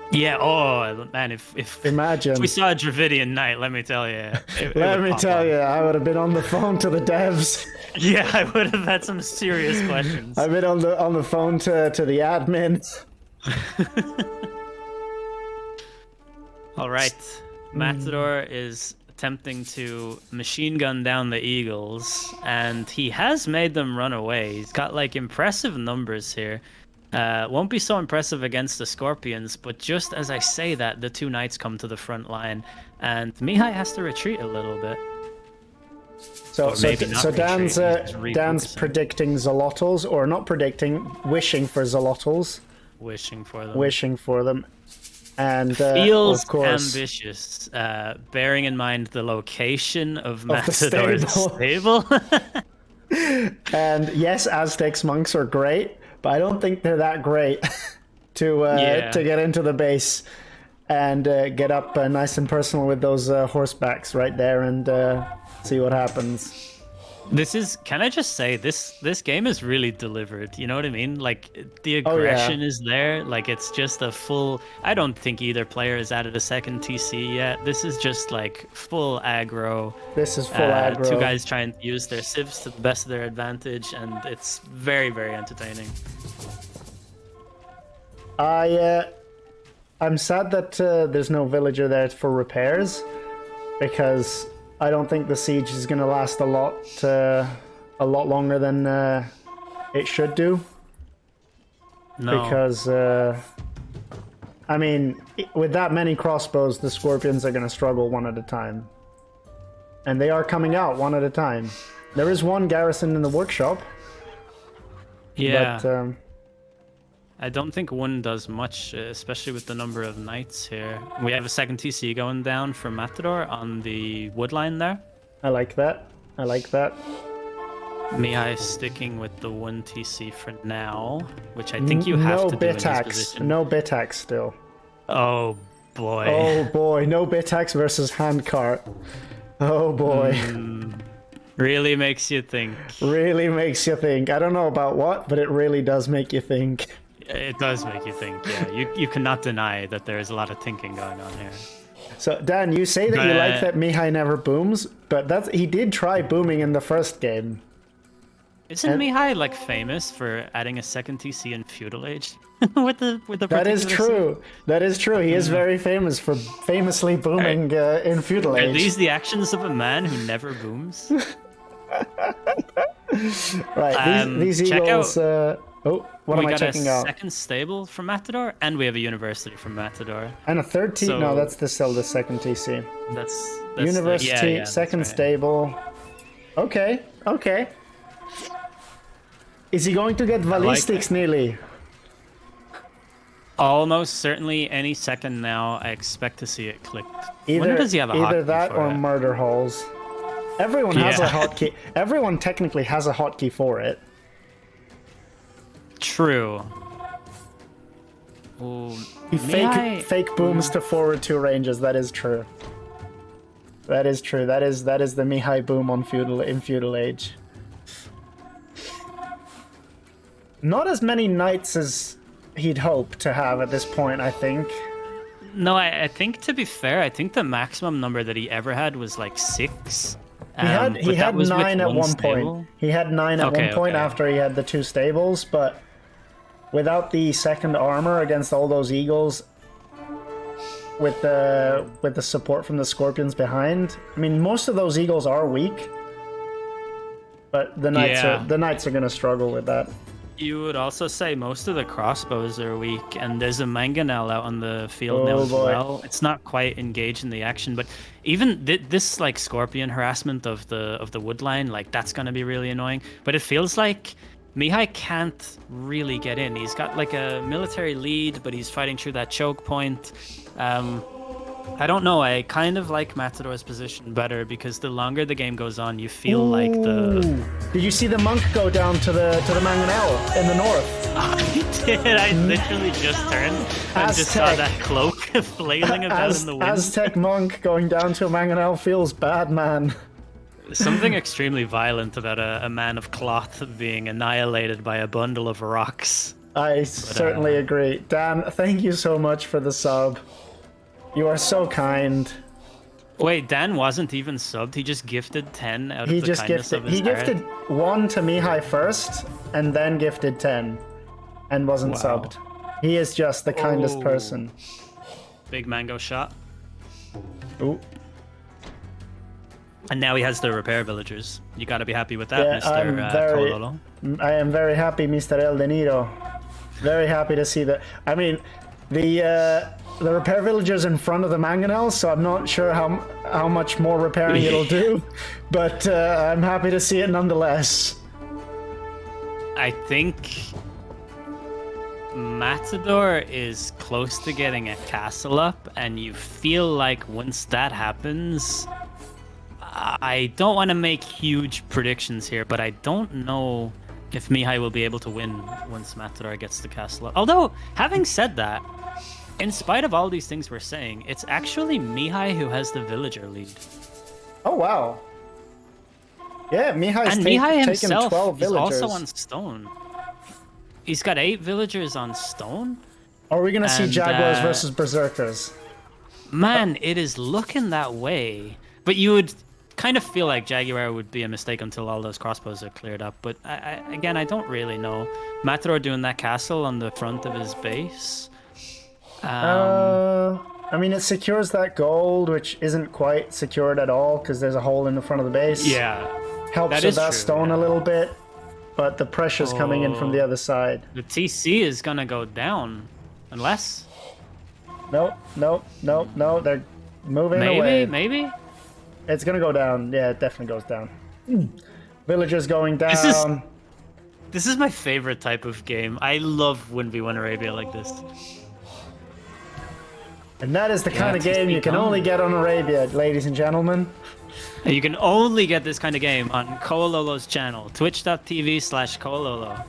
Yeah. Oh man, if Imagine. we saw a Dravidian knight, let me tell you. Let me tell you, I would have been on the phone to the devs. Yeah, I would have had some serious questions. I've been on the phone to the admins. All right, Matador is attempting to machine gun down the Eagles, and he has made them run away. He's got like impressive numbers here. Won't be so impressive against the Scorpions, but just as I say that, the 2 knights come to the front line, and Mihai has to retreat a little bit. So, Or so, maybe not so retreat, Dan's he's just Dan's refocusing. predicting Zolotls, or not predicting, wishing for Zolotls, Wishing for them. wishing for them, and Feels of course, ambitious, bearing in mind the location of the Matador's stable. stable. and yes, Aztecs monks are great, but I don't think they're that great to get into the base and get up nice and personal with those horsebacks right there and see what happens. This is, can I just say, this game is really delivered. You know what I mean? Like, the Oh, yeah. aggression is there. Like, it's just a full, I don't think either player has added a second TC yet. This is just like full aggro. This is full aggro. 2 guys trying to use their civs to the best of their advantage, and it's very, very entertaining. I'm sad that there's no villager there for repairs, because I don't think the siege is going to last a lot longer than it should do. No. Because I mean, with that many crossbows, the Scorpions are going to struggle one at a time, and they are coming out one at a time. There is one garrison in the workshop, Yeah. but I don't think one does much, especially with the number of knights here. We have a second TC going down for Matador on the wood line there. I like that. I like that. Mihai sticking with the 1 TC for now, which I think you have to do in this position. No Bitax still. Oh boy. Oh boy, no Bitax versus handcart. Oh boy. Really makes you think. Really makes you think. I don't know about what, but it really does make you think. It does make you think, yeah. You cannot deny that there is a lot of thinking going on here. So, Dan, you say that you like that Mihai never booms, but he did try booming in the first game. Isn't Mihai like famous for adding a second TC in Feudal Age? with the That is true. Scene? That is true. He is very famous for famously booming in Feudal Age. Are these the actions of a man who never booms? Right, these eagles. What am I checking out? We got a second stable from Matador, and we have a university from Matador. And a third TC. No, that's still the second TC. That's university, second stable. Okay. Is he going to get ballistics nearly? Almost certainly any second now. I expect to see it clicked. When does he have a hotkey either that for or it? murder halls. Everyone has a hotkey. Everyone technically has a hotkey for it. True. Ooh, He fake booms to forward 2 ranges. That is true. That is true. That is the Mihai boom on Feudal Age. Not as many knights as he'd hope to have at this point, I think. No, I think, to be fair, I think the maximum number that he ever had was like 6. He had 9 at one point. He had 9 at one point after he had the 2 stables, but without the second armor against all those eagles, with the support from the scorpions behind, I mean, most of those eagles are weak, but the knights are going to struggle with that. You would also say most of the crossbows are weak, and there's a mangonel out on the field now as well. It's not quite engaged in the action, but even this like scorpion harassment of the wood line, like that's gonna be really annoying. But it feels like Mihai can't really get in. He's got like a military lead, but he's fighting through that choke point. I don't know. I kind of like Matador's position better because the longer the game goes on, you feel like the. Did you see the monk go down to the mangonel in the north? I did. I literally just turned and just saw that cloak flailing about in the wind. Aztec monk going down to a mangonel feels bad, man. Something extremely violent about a man of cloth being annihilated by a bundle of rocks. I certainly agree. Dan, thank you so much for the sub. You are so kind. Wait, Dan wasn't even subbed. He just gifted 10 out of the kindness of his He gifted 1 to Mihai first, and then gifted 10, and wasn't subbed. He is just the kindest person. Big mango shot. Ooh. And now he has the repair villagers. You got to be happy with that, Mr. Cololo. I am very happy, Mr. El De Niro. Very happy to see that. I mean, the repair villagers in front of the mangonel, so I'm not sure how much more repairing it'll do, but I'm happy to see it nonetheless. I think Matador is close to getting a castle up, and you feel like once that happens, I don't want to make huge predictions here, but I don't know if Mihai will be able to win once Matador gets the castle up. Although, having said that, in spite of all these things we're saying, it's actually Mihai who has the villager lead. Oh, wow. Yeah, Mihai's Mihai taken 12 villagers. Is also on stone. He's got 8 villagers on stone. Are we going to see Jaguars versus Berserkers? Man, it is looking that way. But you would kind of feel like Jaguar would be a mistake until all those crossbows are cleared up. But again, I don't really know. Matador doing that castle on the front of his base. I mean, it secures that gold, which isn't quite secured at all because there's a hole in the front of the base. Yeah. Helps with that stone a little bit, but the pressure's coming in from the other side. The TC is going to go down, unless... Nope, they're moving away. Maybe? It's going to go down. Yeah, it definitely goes down. Villagers going down. This is my favorite type of game. I love 1v1 Arabia like this. And that is the kind of game you can only get on Arabia, ladies and gentlemen. You can only get this kind of game on Koololo's channel, twitch.tv/Koololo.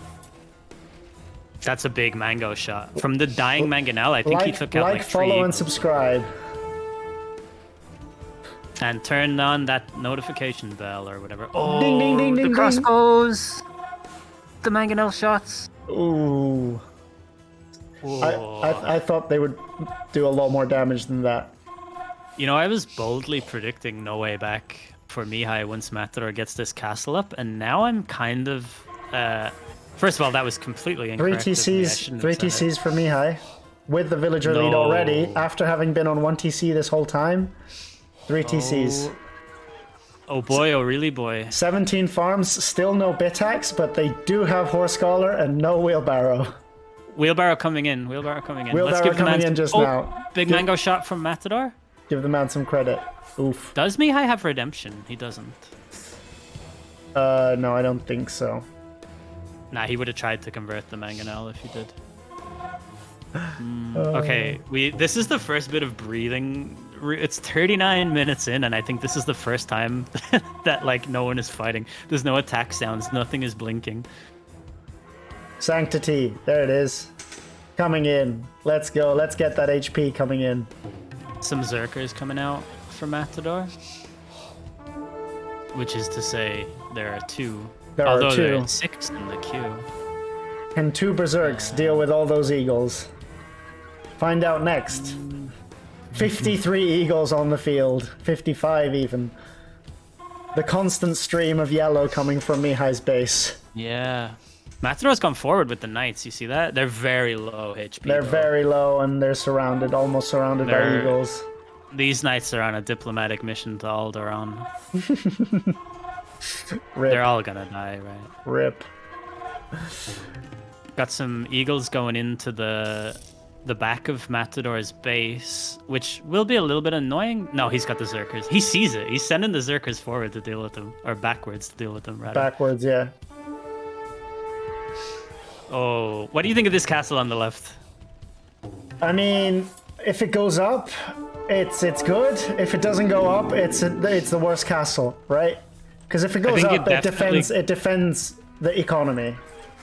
That's a big mango shot. From the dying Mangonel, I think he took out like 3 follow, and eagles. subscribe. And turn on that notification bell or whatever. Oh, Ding, ding, ding, the ding, crossbows! The Mangonel shots! Ooh. Whoa. I thought they would do a lot more damage than that. You know, I was boldly predicting no way back for Mihai once Matador gets this castle up, and now I'm kind of... First of all, that was completely incorrect. 3 TCs for Mihai. With the villager lead already, after having been on 1 TC this whole time. 3 TCs. Oh boy, oh really boy. 17 farms, still no Bitax, but they do have Horse Scholar and no Wheelbarrow. Wheelbarrow coming in. Wheelbarrow coming in. Wheelbarrow Let's give coming the man in just now. Big mango shot from Matador. Give the man some credit. Oof. Does Mihai have redemption? He doesn't. No, I don't think so. Nah, he would have tried to convert the Mangonel if he did. Okay, this is the first bit of breathing. It's 39 minutes in, and I think this is the first time that like no one is fighting. There's no attack sounds. Nothing is blinking. Sanctity. There it is. Coming in. Let's go. Let's get that HP coming in. Some Zerkers coming out for Matador. Which is to say, there are 2. Although there are 6 in the queue. Can 2 Berserks deal with all those eagles? Find out next. 53 eagles on the field. 55 even. The constant stream of yellow coming from Mihai's base. Yeah. Matador's gone forward with the knights, you see that? They're very low HP. They're very low and they're surrounded, almost surrounded by eagles. These knights are on a diplomatic mission to Alderaan. Rip. They're all gonna die, right? Rip. Got some eagles going into the back of Matador's base, which will be a little bit annoying. No, he's got the Zerkers. He sees it. He's sending the Zerkers forward to deal with them. Or backwards to deal with them, rather. Backwards, yeah. Oh, what do you think of this castle on the left? I mean, if it goes up, it's good. If it doesn't go up, it's the worst castle, right? Because if it goes up, it defends the economy,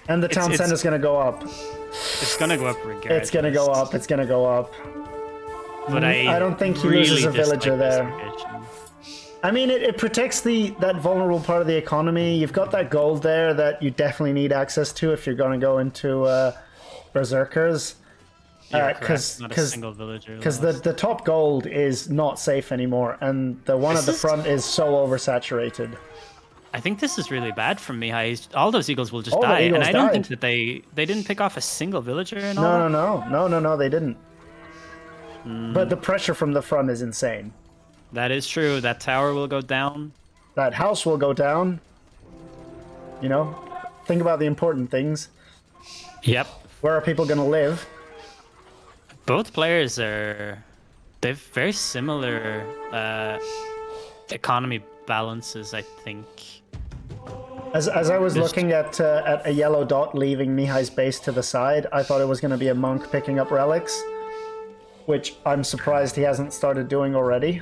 and the town center's gonna go up. It's gonna go up regardless. It's gonna go up. It's gonna go up. But I don't think he really loses a villager there. location. I mean, it protects that vulnerable part of the economy. You've got that gold there that you definitely need access to if you're going to go into Berserkers. Because the top gold is not safe anymore, and the one at the front is so oversaturated. I think this is really bad for Mihai. All those eagles will just die, and I don't think that they didn't pick off a single villager and all that. No, they didn't. But the pressure from the front is insane. That is true. That tower will go down. That house will go down. You know, think about the important things. Yep. Where are people going to live? Both players they've very similar economy balances, I think. As I was looking at a yellow dot leaving Mihai's base to the side, I thought it was going to be a monk picking up relics, which I'm surprised he hasn't started doing already.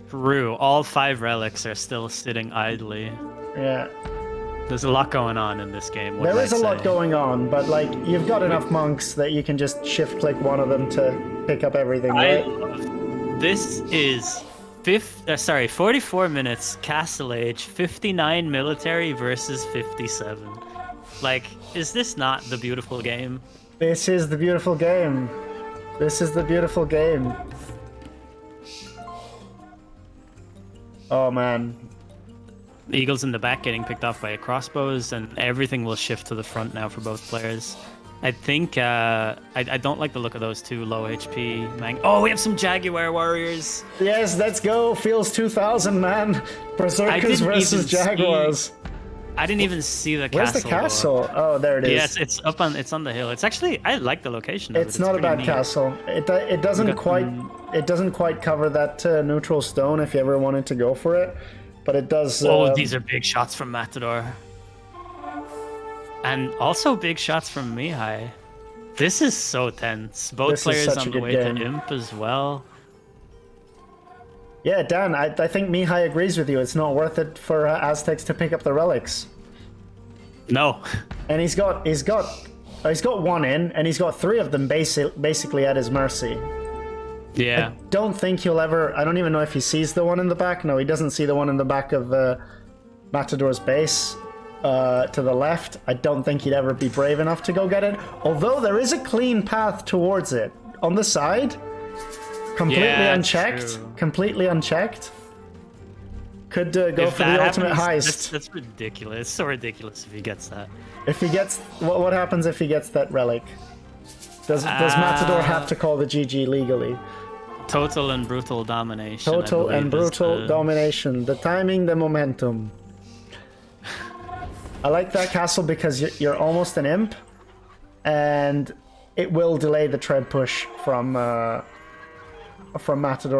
True. All 5 relics are still sitting idly. Yeah. There's a lot going on in this game. There is a lot going on, but like you've got enough monks that you can just shift click one of them to pick up everything, right? This is 44 minutes Castle Age, 59 military versus 57. Like, is this not the beautiful game? This is the beautiful game. This is the beautiful game. Oh man. Eagles in the back getting picked off by crossbows, and everything will shift to the front now for both players. I think I don't like the look of those 2 low HP. Oh, we have some Jaguar warriors. Yes, let's go. Feels 2000, man. Berserkers versus Jaguars. I didn't even see the castle. Where's the castle? Oh, there it is. Yes, it's on the hill. It's actually, I like the location of it. It's not a bad castle. It doesn't quite cover that neutral stone if you ever wanted to go for it, but it does. Oh, these are big shots from Matador. And also big shots from Mihai. This is so tense. Both This is players such a on the good way game. to Imp as well. Yeah, Dan, I think Mihai agrees with you. It's not worth it for Aztecs to pick up the relics. No. And he's got one in, and he's got 3 of them basically at his mercy. Yeah. Don't think he'll ever. I don't even know if he sees the one in the back. No, he doesn't see the one in the back of Matador's base to the left. I don't think he'd ever be brave enough to go get it. Although there is a clean path towards it on the side, completely unchecked. True. Completely unchecked. Could go If for the that ultimate happens, heist. That's ridiculous. It's so ridiculous if he gets that. If he gets, what happens if he gets that relic? Does Matador have to call the GG legally? Total and brutal domination. Total and brutal domination. The timing, the momentum. I like that castle because you're almost an imp, and it will delay the tread push from Matador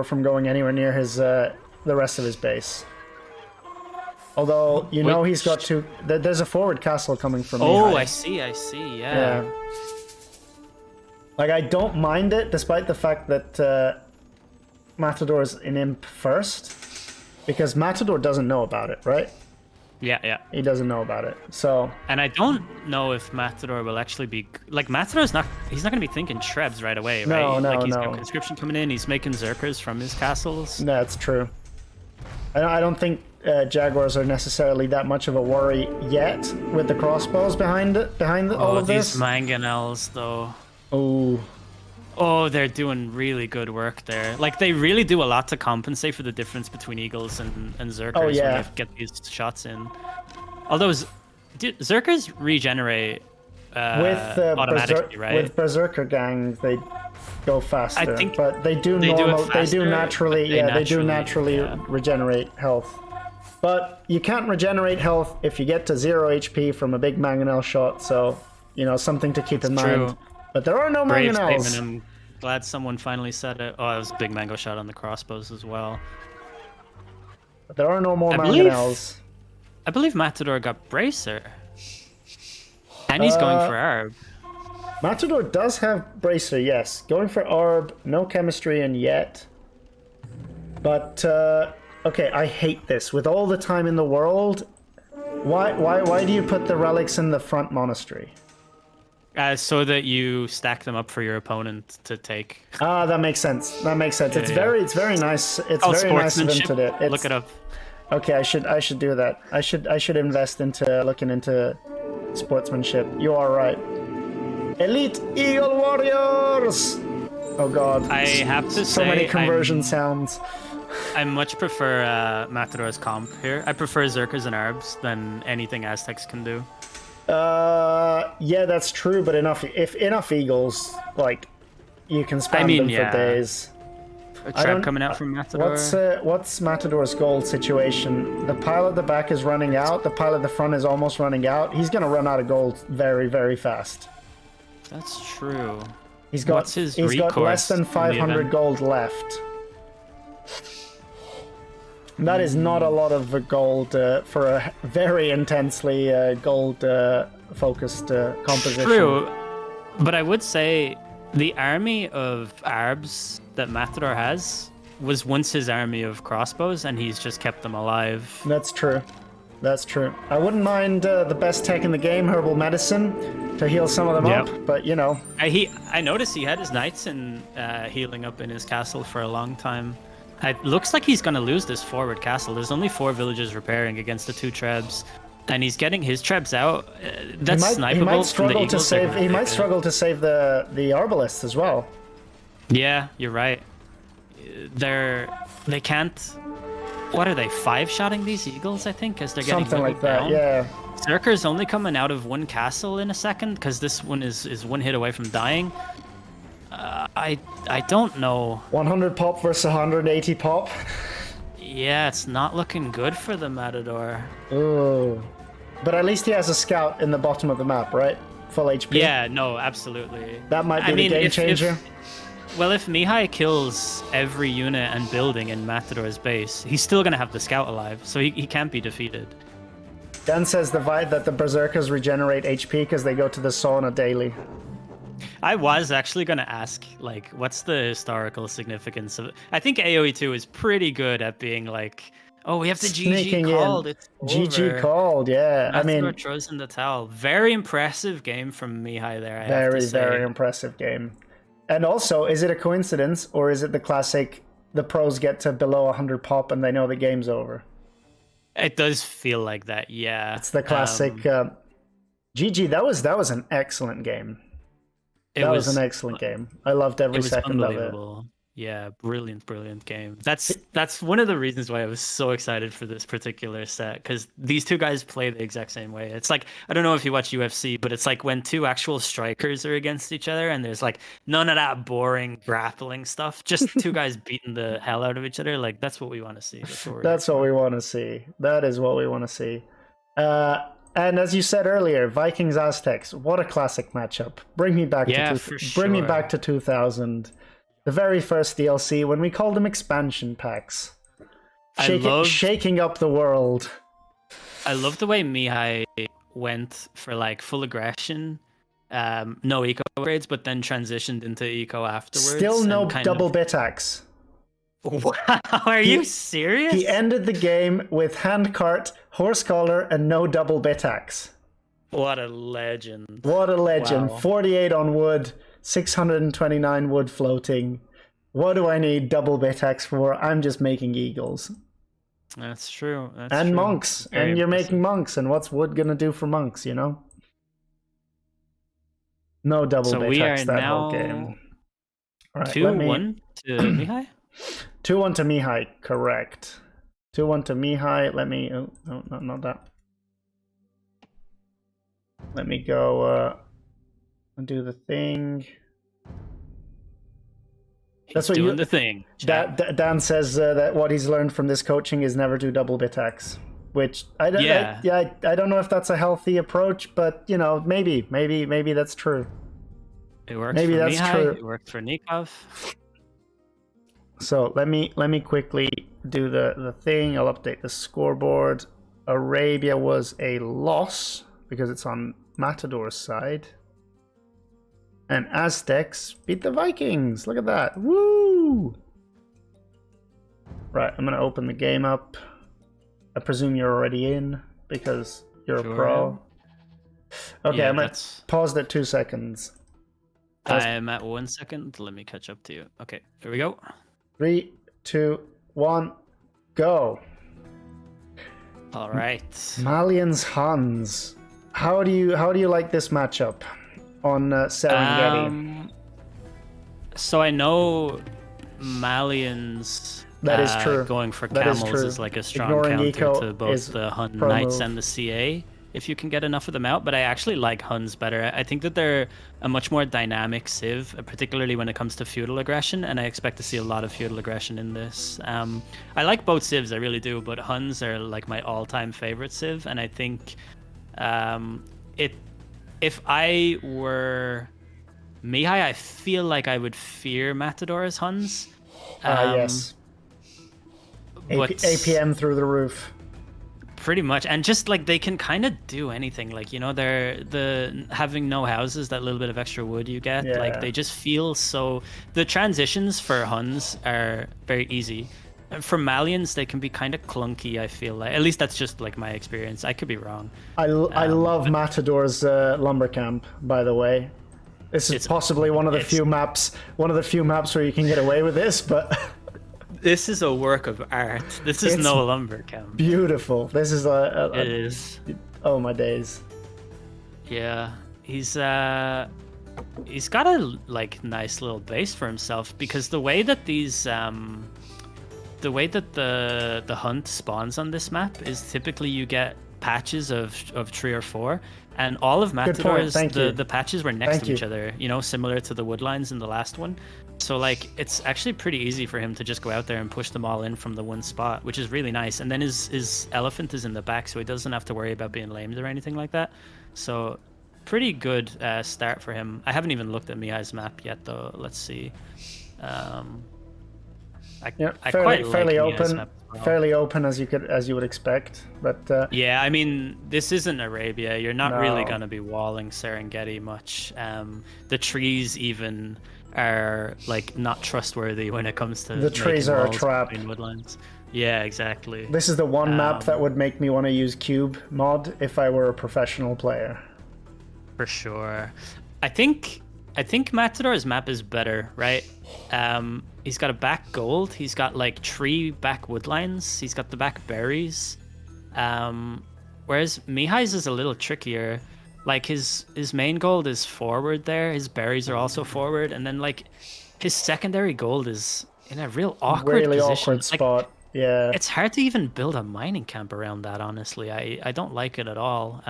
from going anywhere near his the rest of his base. Although he's got to. There's a forward castle coming from. Oh, Mihai. I see. Yeah. Like, I don't mind it, despite the fact that Matador's an imp first, because Matador doesn't know about it, right? Yeah. He doesn't know about it, so. And I don't know if Matador will actually be like Matador's not. He's not going to be thinking Trebs right away, right? No, like he's no. got conscription coming in. He's making Zerkers from his castles. That's true. I don't think Jaguars are necessarily that much of a worry yet with the crossbows behind all of this. These mangonels, though. Oh, they're doing really good work there. Like, they really do a lot to compensate for the difference between Eagles and Zerkers when they get these shots in. Although Zerkers regenerate automatically, right? With Berserker gangs, they go faster. I think but they do naturally regenerate health. But you can't regenerate health if you get to 0 HP from a big mangonel shot, so, something to keep in mind. But there are no Brave mangonels. statement. I'm glad someone finally said it. Oh, it was a big mango shot on the crossbows as well. But there are no more mangonels. I believe Matador got Bracer. And he's going for Arb. Matador does have Bracer, yes. Going for Arb, no chemistry in yet. But, okay, I hate this. With all the time in the world, why do you put the relics in the front monastery? So that you stack them up for your opponent to take. That makes sense. It's very nice. It's very nice of him to do. Look it up. Okay, I should do that. I should invest into looking into sportsmanship. You are right. Elite Eagle Warriors. Oh God. I have to say, so many conversion sounds. I much prefer Matador's comp here. I prefer Zerkers and Arbs than anything Aztecs can do. Yeah, that's true, but if enough eagles, like, you can spam them for days. A trap coming out from Matador. What's Matador's gold situation? The pile at the back is running out. The pile at the front is almost running out. He's gonna run out of gold very, very fast. That's true. He's got less than 500 gold left. That is not a lot of gold for a very intensely gold-focused composition. True, but I would say the army of Arbs that Matador has was once his army of crossbows, and he's just kept them alive. That's true. I wouldn't mind the best tech in the game, herbal medicine, to heal some of them up, but I noticed he had his knights in healing up in his castle for a long time. It looks like he's going to lose this forward castle. There's only 4 villages repairing against the 2 trebs, and he's getting his trebs out. That's snipeable. He might struggle to save. He might struggle to save the arbalists as well. Yeah, you're right. They can't. What are they? 5-shotting these eagles? I think as they're getting something like that. Down. Yeah. Zerker's only coming out of 1 castle in a second because this one is 1 hit away from dying. I don't know. 100 pop versus 180 pop. Yeah, it's not looking good for the Matador. Ooh. But at least he has a scout in the bottom of the map, right? Full HP. Yeah, no, absolutely. That might be the game changer. If Mihai kills every unit and building in Matador's base, he's still going to have the scout alive, so he can't be defeated. Dan says that the berserkers regenerate HP because they go to the sauna daily. I was actually going to ask, like, what's the historical significance of it? I think AoE2 is pretty good at being like, oh, we have to Sneaking GG called. in. It's GG over. called, yeah. Matador throws in the towel. Very impressive game from Mihai there, I have to say. Very impressive game. And also, is it a coincidence or is it the classic, the pros get to below 100 pop and they know the game's over? It does feel like that, yeah. It's the classic GG. That was an excellent game. That was an excellent game. I loved every second of it. Yeah, brilliant game. That's one of the reasons why I was so excited for this particular set, because these two guys play the exact same way. It's like, I don't know if you watch UFC, but it's like when two actual strikers are against each other and there's like none of that boring grappling stuff, just two guys beating the hell out of each other. Like, that's what we want to see. That's what we want to see. That is what we want to see. And as you said earlier, Vikings Aztecs, what a classic matchup. Bring me back to 2000. The very first DLC when we called them expansion packs. Shaking up the world. I love the way Mihai went for like full aggression, no eco upgrades, but then transitioned into eco afterwards. Still no double bit axe. Wow, are you serious? He ended the game with handcart, horse collar, and no double bit axe. What a legend. What a legend. Wow. 48 on wood, 629 wood floating. What do I need double bit axe for? I'm just making eagles. That's true. Monks. And you're making monks. And what's wood going to do for monks, you know? No double bit axe that whole game. All right, 2-1 to Mihai? 2-1 to Mihai, correct. 2-1 to Mihai. Let me... Oh, no, not that. Let me go and do the thing. That's what doing the thing. Dan says that what he's learned from this coaching is never do double bit axe, which I don't. I don't know if that's a healthy approach, but you know, maybe that's true. It works. Maybe that's Mihai, true. It worked for Nikov. So let me quickly do the thing. I'll update the scoreboard. Arabia was a loss because it's on Matador's side. And Aztecs beat the Vikings. Look at that. Woo! Right, I'm going to open the game up. I presume you're already in because you're a pro. Okay, yeah, I'm going to pause at 2 seconds. I'm at 1 second. Let me catch up to you. Okay, here we go. 3, 2, 1, go. All right. Malians Huns. How do you like this matchup on Serengeti? So I know Malians. That is true. Going for camels is like a strong counter to both the Hun Knights and the CA, if you can get enough of them out. But I actually like Huns better. I think that they're a much more dynamic civ, particularly when it comes to feudal aggression, and I expect to see a lot of feudal aggression in this. I like both civs, I really do, but Huns are like my all-time favorite civ, and I think if I were Mihai, I feel like I would fear Matador as Huns. Yes. APM through the roof. Pretty much, and just like they can kind of do anything. Like, you know, they're having no houses, that little bit of extra wood you get. Yeah. Like they just feel so. The transitions for Huns are very easy. For Malians, they can be kind of clunky, I feel like. At least that's just like my experience. I could be wrong. I love Matador's lumber camp, by the way. This is possibly one of the few maps where you can get away with this, but this is a work of art. This is no lumber camp. Beautiful. This is it is. Oh my days. Yeah, he's got a like nice little base for himself, because the way that these the hunt spawns on this map is typically you get patches of 3 or 4, and all of Matador's the patches were next to each other, you know, similar to the wood lines in the last one. So like it's actually pretty easy for him to just go out there and push them all in from the one spot, which is really nice. And then his elephant is in the back, so he doesn't have to worry about being lamed or anything like that. So pretty good start for him. I haven't even looked at Mihai's map yet though. Let's see. Yeah, I fairly, quite fairly like Mihai's open, map as well. fairly open as you would expect. But Yeah, I mean, this isn't Arabia. You're not really No. going to be walling Serengeti much. The trees even are like not trustworthy when it comes to The trees making are a walls trap. between woodlands. Yeah, exactly. this is the one map that would make me want to use Cube mod if I were a professional player. For sure. I think Matador's map is better, right? He's got a back gold. He's got like 3 back woodlines. He's got the back berries. Whereas Mihai's is a little trickier. Like his main gold is forward there. His berries are also forward, and then like his secondary gold is in a real awkward Really position. awkward Like, spot. Yeah. it's hard to even build a mining camp around that. Honestly, I don't like it at all.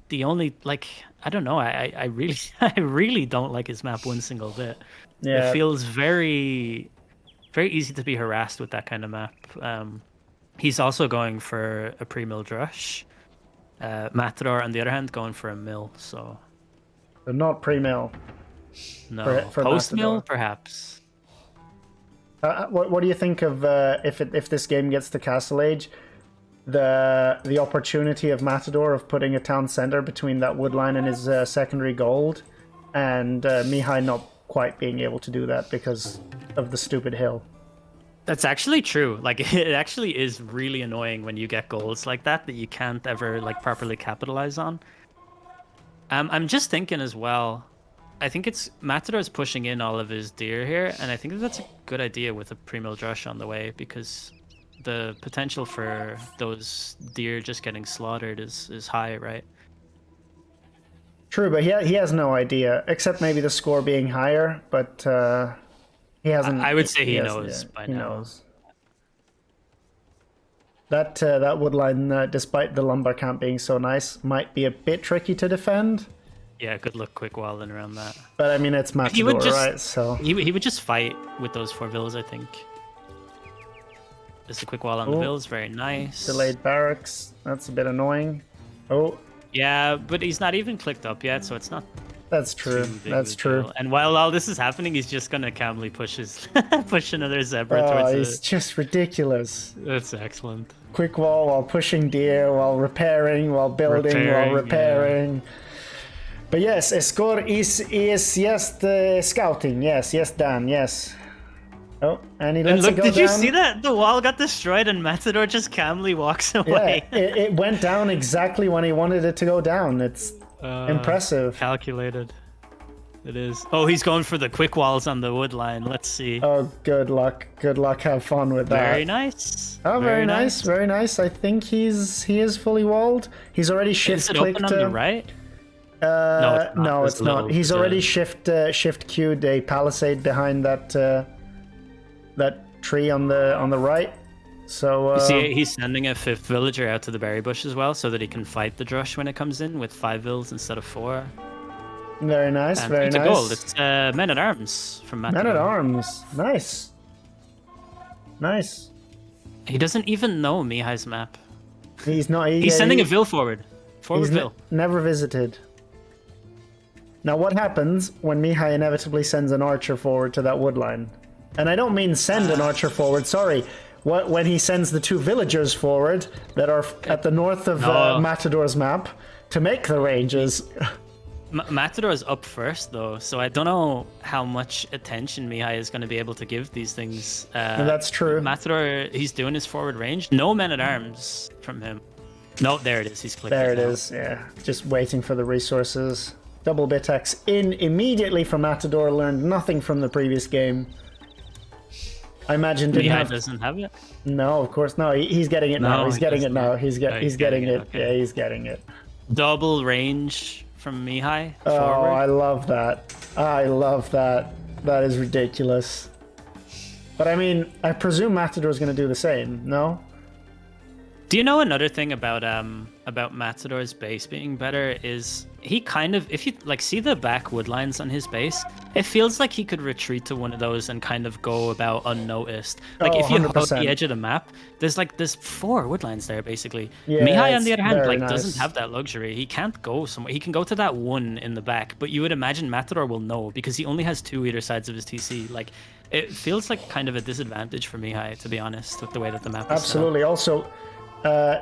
The only like I don't know. I really I really don't like his map one single bit. Yeah. It feels very easy to be harassed with that kind of map. He's also going for a pre-milled rush. Matador, on the other hand, going for a mill. So But not pre-mill. no, for post mill Matador. perhaps. What do you think of if this game gets to Castle Age, the opportunity of Matador of putting a town center between that woodline and his secondary gold, and Mihai not quite being able to do that because of the stupid hill? That's actually true. Like it actually is really annoying when you get goals like that you can't ever like properly capitalize on. I'm just thinking as well. I think it's Matador's pushing in all of his deer here, and I think that's a good idea with a pre-milled rush on the way because the potential for those deer just getting slaughtered is high, right? True, but he has no idea, except maybe the score being higher, but he hasn't... I would say he has- knows yeah, by he now. knows. That woodline, despite the lumber camp being so nice, might be a bit tricky to defend. Yeah, good luck quick walling around that. But I mean, it's Matador, He would just right? So he would just fight with those 4 villas, I think. Just a quick wall on the Oh. villas, very nice. delayed barracks. That's a bit annoying. Oh, Yeah, but he's not even clicked up yet, so it's not that's true. too big That's of a true. deal. And while all this is happening, he's just gonna calmly push his push another zebra Oh, towards he's it. just ridiculous. That's excellent. Quick wall while pushing deer, while repairing, while building, while Repairing, repairing. But yes, score is just scouting. Yes, Dan. Yes. Oh, and he And lets look, it go did down. you see that? The wall got destroyed, and Matador just calmly walks Yeah, away. it went down exactly when he wanted it to go down. It's impressive. Calculated. It is. Oh, he's going for the quick walls on the wood line. Let's see. Oh, good luck. Good luck. Have fun with that. Very nice. Oh, very nice. Very nice. I think he is fully walled. He's already Is shift it clicked. open on the right? No, There's it's a not. little He's bit. already shift queued a palisade behind that tree on the right. So See, he's sending a 5th villager out to the berry bush as well, so that he can fight the drush when it comes in with 5 vills instead of 4. very nice, And very it's a nice. gold. It's men at arms from Matador. Men at arms, nice, nice. He doesn't even know Mihai's map. He's not. He's sending a vill forward. Forward He's vill. never visited. Now, what happens when Mihai inevitably sends an archer forward to that woodline? And I don't mean send an archer forward. Sorry. When he sends the 2 villagers forward that are at the north of No. Matador's map to make the ranges. Matador's up first, though, so I don't know how much attention Mihai is going to be able to give these things. That's true. Matador, he's doing his forward range. No men at arms from him. No, there it is. He's clicked. There it now. is. Yeah, just waiting for the resources. Double Bitex in immediately from Matador. Learned nothing from the previous game. I imagine didn't Mihai have. doesn't have it. No, of course no. He's getting it now. No, He's he getting it doesn't. now. He's getting it. Okay. Yeah, he's getting it. Double range from Mihai Oh, forward. I love that. I love that. That is ridiculous. But I mean, I presume Matador's going to do the same. No. Do you know another thing about Matador's base being better is he kind of, if you like see the back wood lines on his base, it feels like he could retreat to one of those and kind of go about unnoticed. Like if you hold 100%. the edge of the map, there's 4 wood lines there basically. Yeah, Mihai on it's the other hand very like nice. doesn't have that luxury. He can't go somewhere. He can go to that one in the back, but you would imagine Matador will know because he only has 2 either sides of his TC. Like it feels like kind of a disadvantage for Mihai, to be honest, with the way that the map is set up. Absolutely. Also,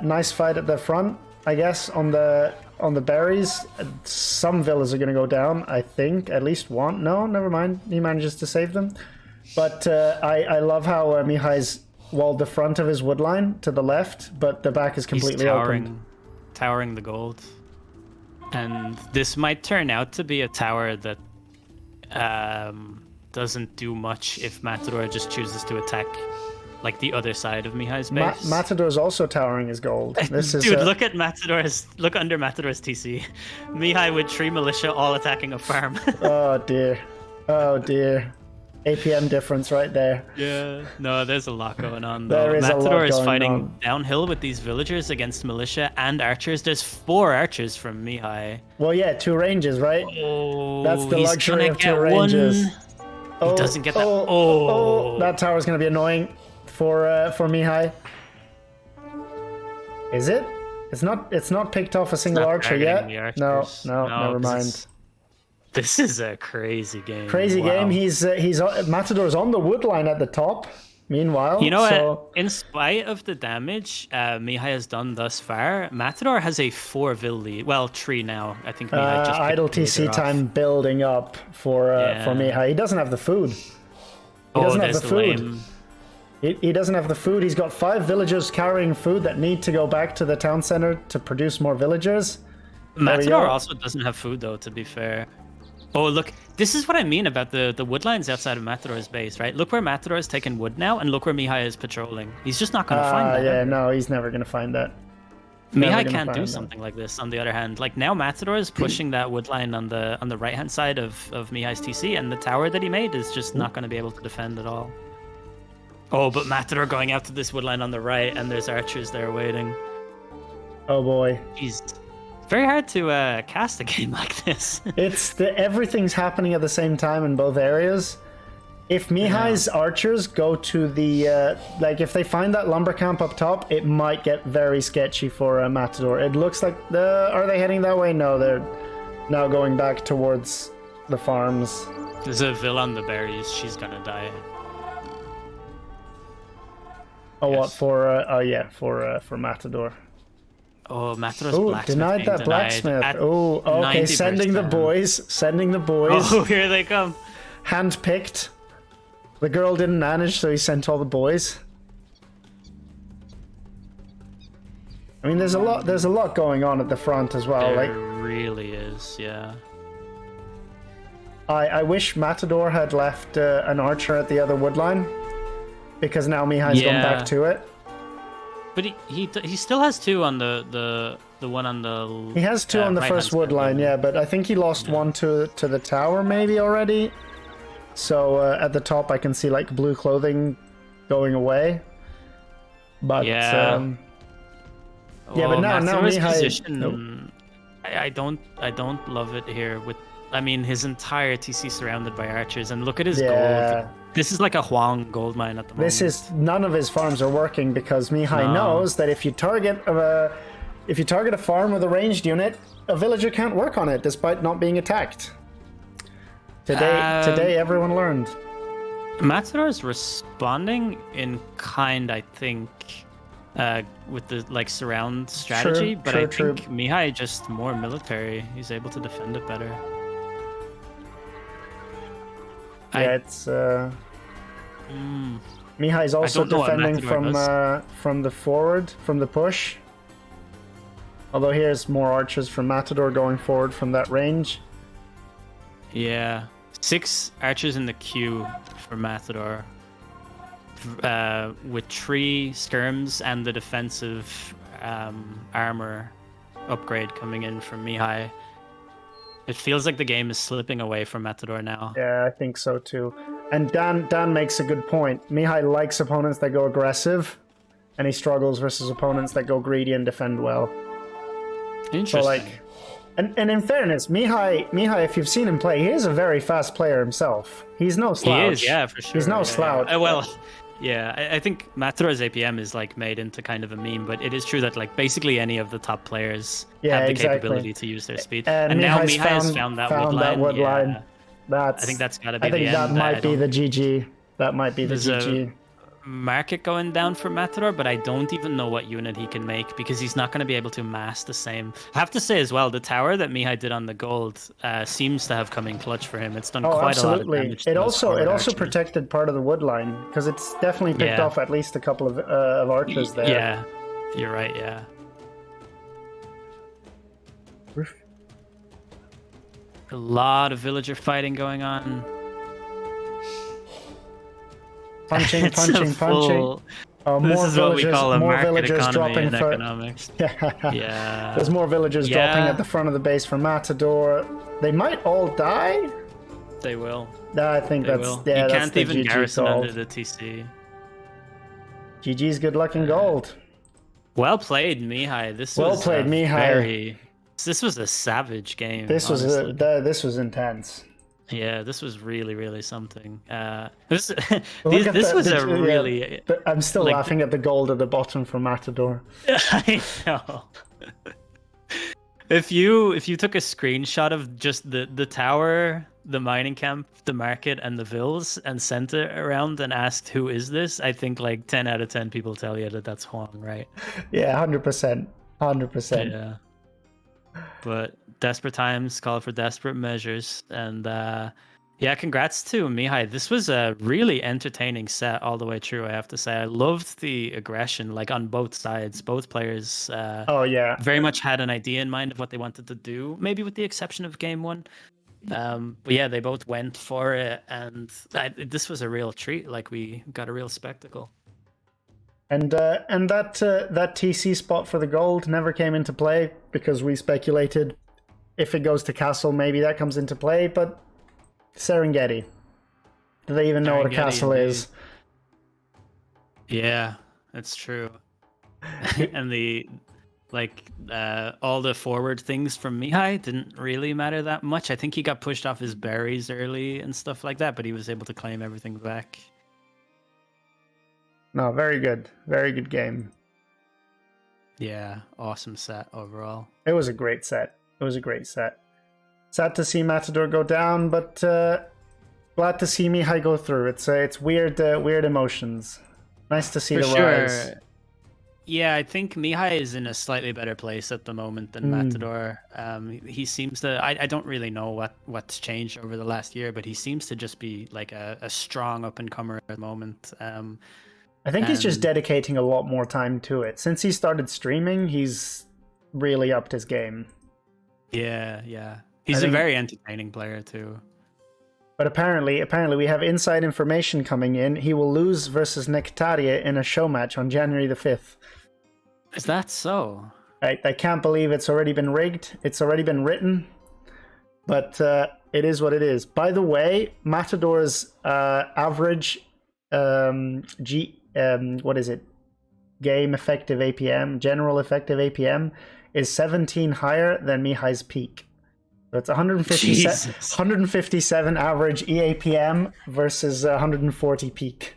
nice fight at the front, I guess, on the berries. Some villas are going to go down, I think. At least one. No, never mind. He manages to save them. But I love how Mihai's walled the front of his wood line to the left, but the back is completely open. Towering the gold. And this might turn out to be a tower that doesn't do much if Matador just chooses to attack like the other side of Mihai's base. Matador's also towering his gold. This is Dude, look under Matador's TC. Mihai with 3 militia all attacking a farm. Oh dear. Oh dear. APM difference right there. Yeah. No, there's a lot going on though. There is Matador is going fighting on. downhill with these villagers against militia and archers. There's 4 archers from Mihai. Well, yeah, 2 ranges, right? Oh, That's the he's luxury gonna of get 2 ranges. He doesn't get that. That tower's going to be annoying for Mihai. Is it? It's not picked off a single archer yet. No, never mind. This is a crazy game. Crazy game. He's Matador's on the wood line at the top. Meanwhile, you know what? In spite of the damage Mihai has done thus far, Matador has a 4 lead. Well, 3 now. I think Mihai just idle TC time building up for Mihai. He doesn't have the food. He doesn't have the food. He doesn't have the food. He's got 5 villagers carrying food that need to go back to the town center to produce more villagers. Matador also doesn't have food, though, to be fair. Oh, look. This is what I mean about the wood lines outside of Matador's base, right? Look where Matador is taking wood now, and look where Mihai is patrolling. He's just not going to find that. Yeah, no, he's never going to find that. Mihai can't do something like this, on the other hand. Like, now Matador is pushing that wood line on the right-hand side of Mihai's TC, and the tower that he made is just not going to be able to defend at all. Oh, but Matador going out to this wood line on the right, and there's archers there waiting. Oh boy. Jeez. Very hard to cast a game like this. Everything's happening at the same time in both areas. If Mihai's archers go to the like, if they find that lumber camp up top, it might get very sketchy for Matador. It looks like are they heading that way? No, they're now going back towards the farms. There's a villa on the berries. She's gonna die. Oh, yes. What for? For Matador. Oh, Matador's blacksmith denied that blacksmith. Oh, okay. 90%. Sending the boys. Oh, here they come. Handpicked. The girl didn't manage, so he sent all the boys. I mean, there's a lot going on at the front as well. There really is, yeah. I wish Matador had left an archer at the other wood line, because now Mihai's gone back to it. But he still has 2 on the one on the. He has 2 on the first wood line, yeah. But I think he lost 1 to the tower maybe already. So at the top I can see like blue clothing going away. But but now Mihai. Position, I don't love it here. I mean, his entire TC surrounded by archers, and look at his gold. This is like a Huang gold mine at the moment. None of his farms are working because Mihai knows that if you target a farm with a ranged unit, a villager can't work on it despite not being attacked. Today everyone learned. Matador is responding in kind, I think, with the like surround strategy, but I think Mihai just more military. He's able to defend it better. Yeah, it's Mihai's also defending from the forward, from the push. Although here's more archers from Matador going forward from that range. Yeah, 6 archers in the queue for Matador, with 3 skirms and the defensive armor upgrade coming in from Mihai. It feels like the game is slipping away from Matador now. Yeah, I think so too. And Dan makes a good point. Mihai likes opponents that go aggressive, and he struggles versus opponents that go greedy and defend well. Interesting. So like, and in fairness, Mihai, if you've seen him play, he is a very fast player himself. He's no slouch. He is, yeah, for sure. He's no yeah, slouch. Yeah. Well, yeah, I think Matador's APM is like made into kind of a meme, but it is true that like basically any of the top players have the capability to use their speed. And now Mihai has found that wood line. Yeah. I think that's got to be I think the that end. might be the GG. That might be the GG. Market going down for Matador, but I don't even know what unit he can make because he's not going to be able to mass the same. I have to say as well, the tower that Mihai did on the gold seems to have come in clutch for him. It's done quite a lot of damage. It also protected part of the wood line because it's definitely picked off at least a couple of archers there. Yeah, you're right. Yeah. A lot of villager fighting going on. Punching. Oh, this is what we call a market economy in economics. Yeah. There's more villagers dropping at the front of the base for Matador. They might all die. They will. I think they that's will. Yeah. You that's can't the even GG garrison call. under the TC. GG's good luck in gold. Well played, Mihai. This was a savage game. This was intense. Yeah, this was really, really something. This was a really. I'm still laughing at the gold at the bottom for Matador. I know. If you took a screenshot of just the tower, the mining camp, the market, and the vills, and sent it around and asked who is this, I think like 10 out of 10 people tell you that that's Huang, right? Yeah, 100%. Yeah. But desperate times call for desperate measures, and yeah, congrats to Mihai. This was a really entertaining set all the way through, I have to say. I loved the aggression, like on both sides. Both players very much had an idea in mind of what they wanted to do, maybe with the exception of game one. But yeah, they both went for it, and this was a real treat. Like, we got a real spectacle. And that TC spot for the gold never came into play because we speculated if it goes to castle, maybe that comes into play. But Serengeti, do they even know what a castle is? Yeah, that's true. And all the forward things from Mihai didn't really matter that much. I think he got pushed off his berries early and stuff like that, but he was able to claim everything back. No, very good. Very good game. Yeah, awesome set overall. It was a great set. Sad to see Matador go down, but glad to see Mihai go through. It's weird emotions. Nice to see the rise. Yeah, I think Mihai is in a slightly better place at the moment than Matador. He seems to... I don't really know what's changed over the last year, but he seems to just be like a strong up-and-comer at the moment. I think he's just dedicating a lot more time to it. Since he started streaming, he's really upped his game. Yeah. He's a very entertaining player too. But apparently we have inside information coming in. He will lose versus Nectaria in a show match on January the 5th. Is that so? I can't believe it's already been rigged. It's already been written. But it is what it is. By the way, Matador's average game effective APM, general effective APM, is 17 higher than Mihai's peak. So it's 157 average EAPM versus 140 peak.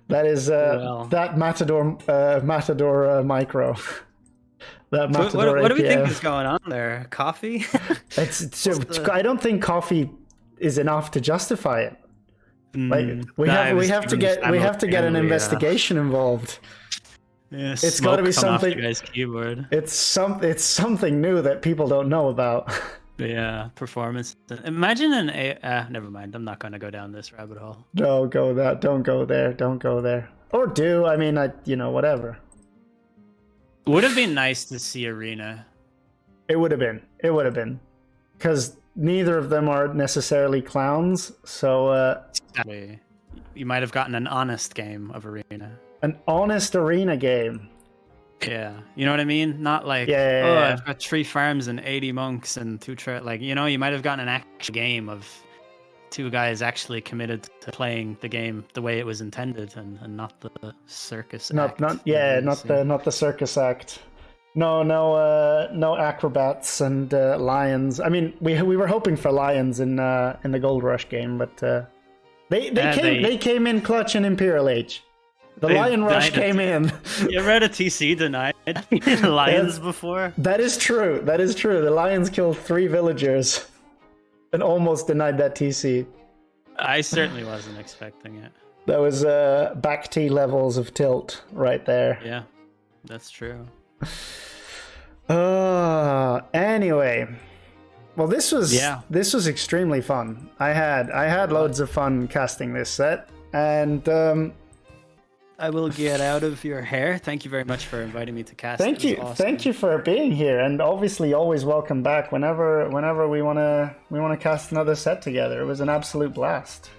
That is that Matador micro. That Matador what do we think is going on there? Coffee? I don't think coffee is enough to justify it. Like we have to get an investigation involved. Yeah, it's got to be something. Guy's keyboard. It's something new that people don't know about. Yeah, performance. Imagine never mind. I'm not going to go down this rabbit hole. Don't go there. Or do. I mean, whatever. Would have been nice to see Arena. It would have been. Because neither of them are necessarily clowns, so... You might have gotten an honest game of Arena. An honest Arena game. Yeah, you know what I mean? Not like, I've got 3 farms and 80 monks and 2 you might have gotten an actual game of two guys actually committed to playing the game the way it was intended, and not the circus act. Not the circus act. No acrobats and lions. I mean, we were hoping for lions in the Gold Rush game, but they came in clutch in Imperial Age. The Lion Rush came in. You read a TC denied lions before? That is true. The lions killed 3 villagers and almost denied that TC. I certainly wasn't expecting it. That was back T levels of tilt right there. Yeah, that's true. Anyway. Well, this was extremely fun. I had loads of fun casting this set, and I will get out of your hair. Thank you very much for inviting me to cast. Thank you. Awesome. Thank you for being here, and obviously always welcome back whenever we want to cast another set together. It was an absolute blast.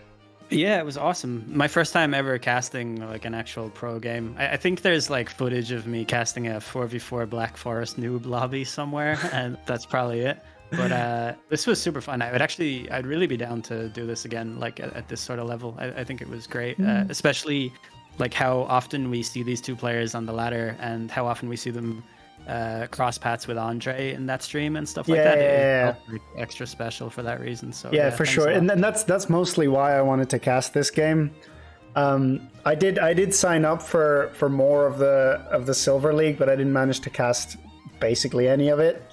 Yeah, it was awesome. My first time ever casting like an actual pro game. I think there's like footage of me casting a 4v4 Black Forest noob lobby somewhere, and that's probably it. But this was super fun. I'd really be down to do this again, like at this sort of level. I think it was great, especially like how often we see these two players on the ladder, and how often we see them cross paths with Andre in that stream and stuff like that. It felt extra special for that reason. So yeah, for sure. And that's mostly why I wanted to cast this game. I did sign up for more of the Silver League, but I didn't manage to cast basically any of it.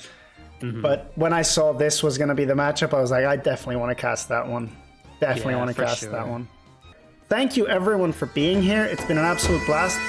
Mm-hmm. But when I saw this was going to be the matchup, I was like, I definitely want to cast that one. That one. Thank you everyone for being here. It's been an absolute blast.